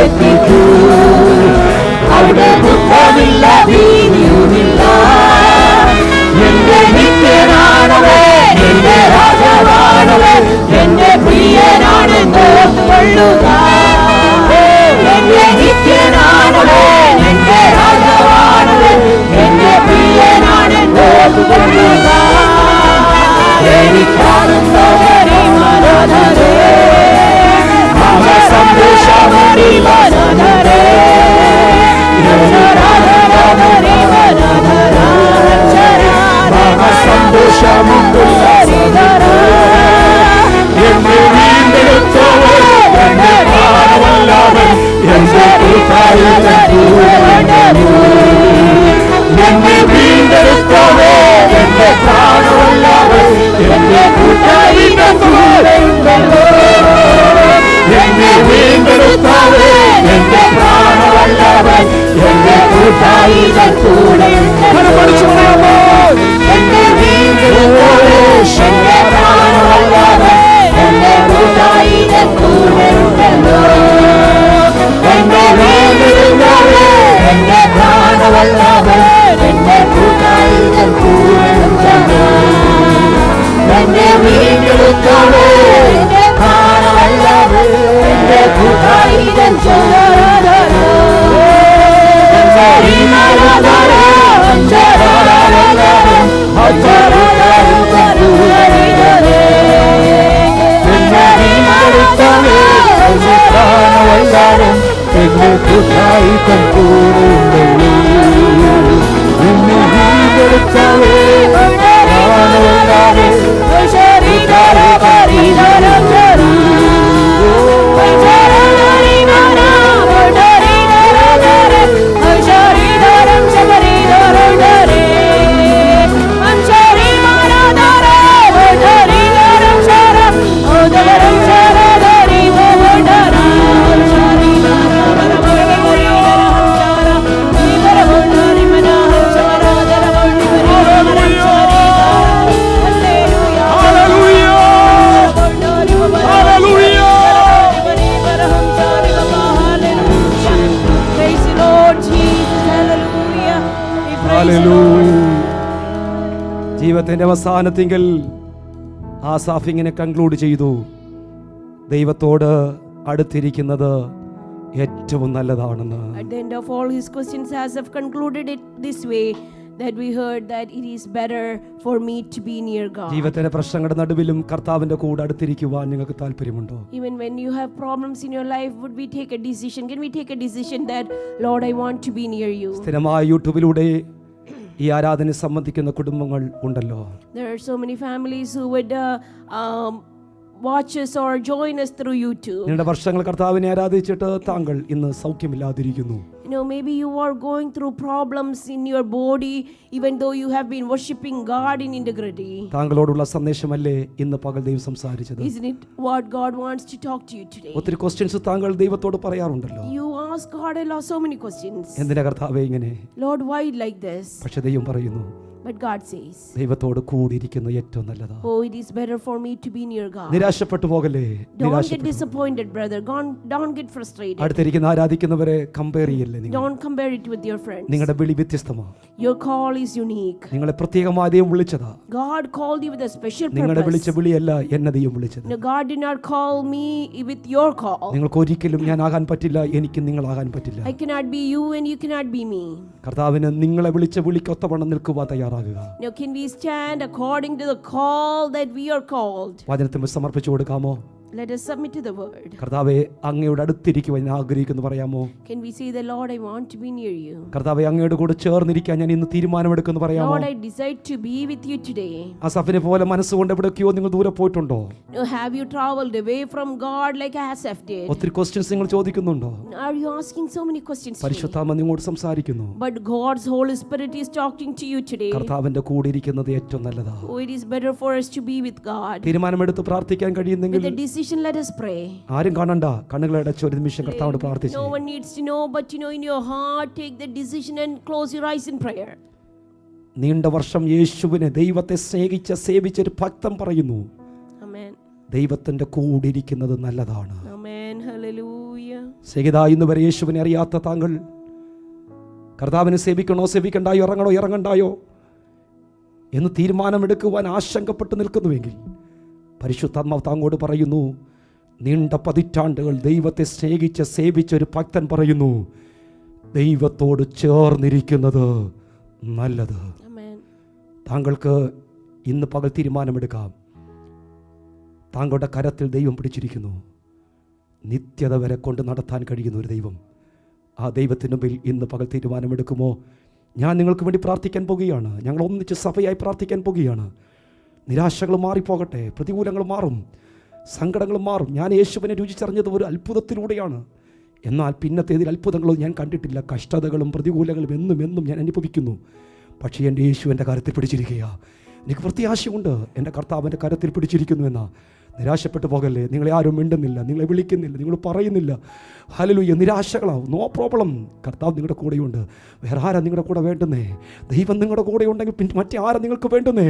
എത്തിക്കൂ. അവിടെ ദുഃഖമില്ല, ഭീതിയുമില്ല. എന്റെ നിത്യനാണവേ, എന്റെ രാജാവാണവേ, എന്റെ പ്രിയനാണെന്ന് ഓർത്തുകൊള്ളുക. എന്റെ നിത്യനാണവേ, എന്റെ രാജാവാണവേ, എന്റെ പ്രിയനാണെന്ന് ഓർത്തുകൊള്ളുക. എനിക്കാനന്ദമേ മനോധരേ, സന്തോഷമേ മനോധരേ, രാധാരാധരേ മനോധര, സന്തോഷമുള്ള എന്നെ വീണ്ടെടുത്തോളൂ, എന്റെ പ്രാണമല്ലാതെ എന്റെ എന്നെ വീണ്ടെടുത്തോളൂ, എന്റെ പ്രാണമല്ലാതെ എന്റെ എന്നെ വീണ്ടെടുത്തോളൂ, എന്റെ പ്രാണമല്ലാതെ എന്റെ കൂട്ടായികൾ കൂടെ എന്നെ വീണ്ടെടുത്തോളൂ, എന്റെ പ്രാണമല്ലാതെ എന്റെ കൂട്ടായികൾ കൂടെ ഉണ്ടല്ലോ. എന്നെ വീണ്ടെടുത്തോളൂ, എന്റെ പ്രാണമല്ലാതെ എന്റെ കൂട്ടായികൾ കൂടെ ഉണ്ടല്ലോ. എന്നെ വീണ്ടെടുത്തോളൂ, എന്റെ പ്രാണമല്ലാതെ എന്റെ കൂട്ടായികൾ കൂടെ ജീവിതത്തിന്റെ അവസാനത്തിങ്കിൽ ആസാഫ് ഇങ്ങനെ കൺക്ലൂഡ് ചെയ്തു, ദൈവത്തോട് അടുത്തിരിക്കുന്നത് ഏറ്റവും നല്ലതാണെന്ന്. At the end of all his questions, Asaph concluded it this way, that we heard that it is better for me to be near God. ജീവിതത്തിന്റെ പ്രശ്നങ്ങളുടെ നടുവിലും കർത്താവിന്റെ കൂടെ അടുത്തിരിക്കുവാൻ നിങ്ങൾക്ക് താല്പര്യമുണ്ടോ? Even when you have problems in your life, would we take a decision? Can we take a decision that, Lord, I want to be near you? സ്ഥിരമായി യൂട്യൂബിലൂടെ ഈ ആരാധന സംബന്ധിക്കുന്ന കുടുംബങ്ങൾ ഉണ്ടല്ലോ. There are so many families who would watch us or join us through YouTube. നിങ്ങളുടെ വർഷങ്ങൾ കർത്താവിനെ ആരാധിച്ചിട്ട് താങ്കൾ ഇന്ന് സൗഖ്യമില്ലാതിരിക്കുന്നു. You know, maybe you are going through problems in your body, even though you have been worshiping God in integrity. താങ്കളോടുള്ള സന്ദേശമല്ലേ ഇന്ന് പകൽ ദൈവം സംസാരിച്ചത്? Isn't it what God wants to talk to you today? ഒത്തിരി ക്വസ്റ്റ്യൻസ് താങ്കൾ ദൈവത്തോട് പറയാറുണ്ടല്ലോ. You ask God a lot, so many questions. എന്തിനാ കർത്താവേ ഇങ്ങനെ? Lord, why like this? പക്ഷെ ദൈവം പറയുന്നു, But God says, ദൈവത്തോട് കൂടിയിരിക്കുന്നത് ഏറ്റവും നല്ലതാ. oh, it is better for me to be near God. നിരാശപ്പെട്ടു പോകല്ലേ. Don't get disappointed, brother. Don't get frustrated. അടുത്തിരിക്കുന്ന ആരാധിക്കുന്നവരെ കമ്പയർ ചെയ്യല്ലേ നിങ്ങൾ. Don't compare it with your friends. നിങ്ങളുടെ വിളി വ്യത്യസ്തമാണ്. Your call is unique. നിങ്ങളെ പ്രത്യേകമായി ദൈവം വിളിച്ചതാ. God called you with a special നിങ്ങളുടെ വിളിച്ച purpose. വിളിയല്ല എന്നെ ദൈവം വിളിച്ചത്. No, God did not call me with your call. നിങ്ങൾക്ക് ഒരിക്കലും ഞാൻ ആകാൻ പറ്റില്ല, എനിക്ക് നിങ്ങളാകാൻ പറ്റില്ല. I cannot be you and you cannot be me. കർത്താവിന് നിങ്ങളെ വിളിച്ച വിളിക്കൊത്തവണ്ണം നിൽക്കുവാൻ തയ്യാറാകുക. Now, can we stand according to the call that we are called? വചനത്തിൽ സമർപ്പിച്ചു കൊടുക്കാമോ? Let us submit to the word. കർത്താവെ അങ്ങയുടെ അടുത്തിരിക്കുവാൻ ഞാൻ ആഗ്രഹിക്കുന്നു പറയാമോ? Can we say, the Lord, I want to be near you. കർത്താവെ അങ്ങയുടെ കൂടെ ചേർന്നിരിക്കാൻ ഞാൻ ഇന്ന് തീരുമാനമെടുക്കുന്നു പറയാമോ? Lord, I decide to be with you today. ആസാഫിനെ പോലെ മനസ്സുകൊണ്ട് എവിടേക്കോ നിങ്ങൾ ദൂരെ പോയിട്ടുണ്ടോ? Now, have you traveled away from God like Asaph did? ഒത്തിരി ക്വസ്റ്റ്യൻസ് നിങ്ങൾ ചോദിക്കുന്നുണ്ടോ? Are you asking so many questions today? പരിശുദ്ധാത്മ നിങ്ങളോട് സംസാരിക്കുന്നു. But God's Holy Spirit is talking to you today. കർത്താവിന്റെ കൂടെ ഇരിക്കുന്നത് ഏറ്റവും നല്ലതാ. Oh, it is better for us to be with God. തീരുമാനമെടുത്ത് പ്രാർത്ഥിക്കാൻ കഴിയുന്നെങ്കിൽ With a decision, let us pray. ആരും കാണണ്ട, കണ്ണുകളടച്ച് ഒരു നിമിഷം കർത്താവോട് പ്രാർത്ഥിച്ചു. No one needs to know, but in your heart, take the decision and close your eyes in prayer. നീണ്ട വർഷം യേശുവിനെ ദൈവത്തെ സ്നേഹിച്ച സേവിച്ച ഒരു ഭക്തൻ പറയുന്നു, Amen. ദൈവത്തിന്റെ കൂടെ ഇരിക്കുന്നത് നല്ലതാണ്. Amen. Hallelujah. സ്നേഹിതാ, ഇന്ന് വരെ യേശുവിനെ അറിയാത്ത താങ്കൾ കർത്താവിനെ സേവിക്കണോ സേവിക്കണ്ടായോ, ഇറങ്ങണോ ഇറങ്ങണ്ടായോ എന്ന് തീരുമാനമെടുക്കുവാൻ ആശങ്കപ്പെട്ട് നിൽക്കുന്നുവെങ്കിൽ പരിശുദ്ധാത്മാവ് താങ്കോട് പറയുന്നു, നീണ്ട പതിറ്റാണ്ടുകൾ ദൈവത്തെ സ്നേഹിച്ച് സേവിച്ച ഒരു ഭക്തൻ പറയുന്നു, ദൈവത്തോട് ചേർന്നിരിക്കുന്നത് നല്ലത്. താങ്കൾക്ക് ഇന്ന് പകൽ തീരുമാനമെടുക്കാം. താങ്കളുടെ കരത്തിൽ ദൈവം പിടിച്ചിരിക്കുന്നു. നിത്യത വരെ കൊണ്ട് നടത്താൻ കഴിയുന്ന ഒരു ദൈവം. ആ ദൈവത്തിൻ്റെ മുമ്പിൽ ഇന്ന് പകൽ തീരുമാനമെടുക്കുമോ? ഞാൻ നിങ്ങൾക്ക് വേണ്ടി പ്രാർത്ഥിക്കാൻ പോകുകയാണ്. ഞങ്ങൾ ഒന്നിച്ച് സഭയായി പ്രാർത്ഥിക്കാൻ പോകുകയാണ്. നിരാശകൾ മാറിപ്പോകട്ടെ, പ്രതികൂലങ്ങൾ മാറും, സങ്കടങ്ങൾ മാറും. ഞാൻ യേശുവിനെ രുചിച്ചറിഞ്ഞത് ഒരു അത്ഭുതത്തിലൂടെയാണ്. എന്നാൽ പിന്നത്തേതിൽ അത്ഭുതങ്ങളും ഞാൻ കണ്ടിട്ടില്ല. കഷ്ടതകളും പ്രതികൂലങ്ങളും എന്നും ഞാൻ അനുഭവിക്കുന്നു. പക്ഷേ എൻ്റെ യേശു എൻ്റെ കരത്തിൽ പിടിച്ചിരിക്കുക. എനിക്ക് പ്രത്യാശയുണ്ട്, എൻ്റെ കർത്താവ് എൻ്റെ കരത്തിൽ പിടിച്ചിരിക്കുന്നു എന്ന. നിരാശപ്പെട്ടു പോകല്ലേ. നിങ്ങളെ ആരും മിണ്ടുന്നില്ല, നിങ്ങളെ വിളിക്കുന്നില്ല, നിങ്ങൾ പറയുന്നില്ല. ഹല്ലേലൂയ. നിരാശകളാവും, നോ പ്രോബ്ലം. കർത്താവ് നിങ്ങളുടെ കൂടെയുണ്ട്. വേറെ ആരാ നിങ്ങളുടെ കൂടെ വേണ്ടുന്നേ? ദൈവം നിങ്ങളുടെ കൂടെ ഉണ്ടെങ്കിൽ പിന്നെ മറ്റേ ആരാ നിങ്ങൾക്ക് വേണ്ടുന്നേ?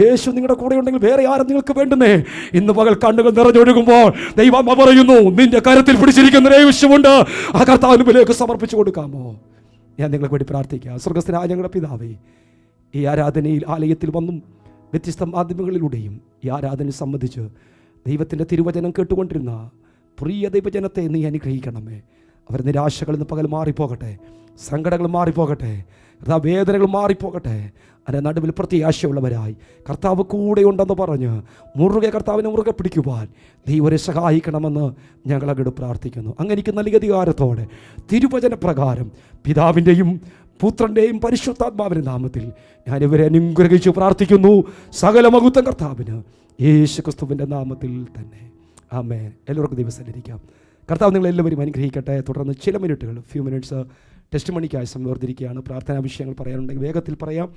യേശു നിങ്ങളുടെ കൂടെ ഉണ്ടെങ്കിൽ വേറെ ആരാ നിങ്ങൾക്ക് വേണ്ടുന്നേ? ഇന്ന് പകൽ കണ്ണുകൾ നിറഞ്ഞൊഴുകുമ്പോൾ ദൈവം പറയുന്നു, നിന്റെ കരത്തിൽ പിടിച്ചിരിക്കുന്ന യേശുവുണ്ട്. ആ കർത്താവിന് മുമ്പിലേക്ക് സമർപ്പിച്ചു കൊടുക്കാമോ? ഞാൻ നിങ്ങൾക്ക് വേണ്ടി പ്രാർത്ഥിക്കാം. സ്വർഗ്ഗസ്ഥനായ ഞങ്ങളുടെ പിതാവേ, ഈ ആരാധനയിൽ ആലയത്തിൽ വന്നും വ്യത്യസ്ത മാധ്യമങ്ങളിലൂടെയും ഈ ആരാധനയെ സംബന്ധിച്ച് ദൈവത്തിൻ്റെ തിരുവചനം കേട്ടുകൊണ്ടിരുന്ന പ്രിയ ദൈവജനത്തെ നീ അനുഗ്രഹിക്കണമേ. അവർ നിരാശകളിൽ നിന്ന് പകൽ മാറിപ്പോകട്ടെ, സങ്കടങ്ങൾ മാറിപ്പോകട്ടെ, വേദനകൾ മാറിപ്പോകട്ടെ. അതിൻ്റെ നടുവിൽ പ്രത്യാശയുള്ളവരായി കർത്താവ് കൂടെയുണ്ടെന്ന് പറഞ്ഞ് കർത്താവിനെ മുറുകെ പിടിക്കുവാൻ ദൈവരെ സഹായിക്കണമെന്ന് ഞങ്ങൾ അങ്ങോട്ട് പ്രാർത്ഥിക്കുന്നു. അങ്ങനെക്ക് നൽകിയ അധികാരത്തോടെ തിരുവചന പ്രകാരം പിതാവിൻ്റെയും പുത്രൻ്റെയും പരിശുദ്ധാത്മാവിൻ്റെ നാമത്തിൽ ഞാനിവരെ അനുഗ്രഹിച്ചു പ്രാർത്ഥിക്കുന്നു. സകല മഹത്വം കർത്താവിന് യേശു ക്രിസ്തുവിൻ്റെ നാമത്തിൽ തന്നെ. ആമേൻ. എല്ലാവർക്കും ദിവസത്തിലിരിക്കാം. കർത്താവ് നിങ്ങളെല്ലാവരും അനുഗ്രഹിക്കട്ടെ. തുടർന്ന് ചില മിനിറ്റുകൾ, ഫ്യൂ മിനിറ്റ്സ് ടെസ്റ്റ് മണിക്കായി സംവേർതിരിക്കുകയാണ്. പ്രാർത്ഥനാ വിഷയങ്ങൾ പറയാനുണ്ടെങ്കിൽ വേഗത്തിൽ പറയാം.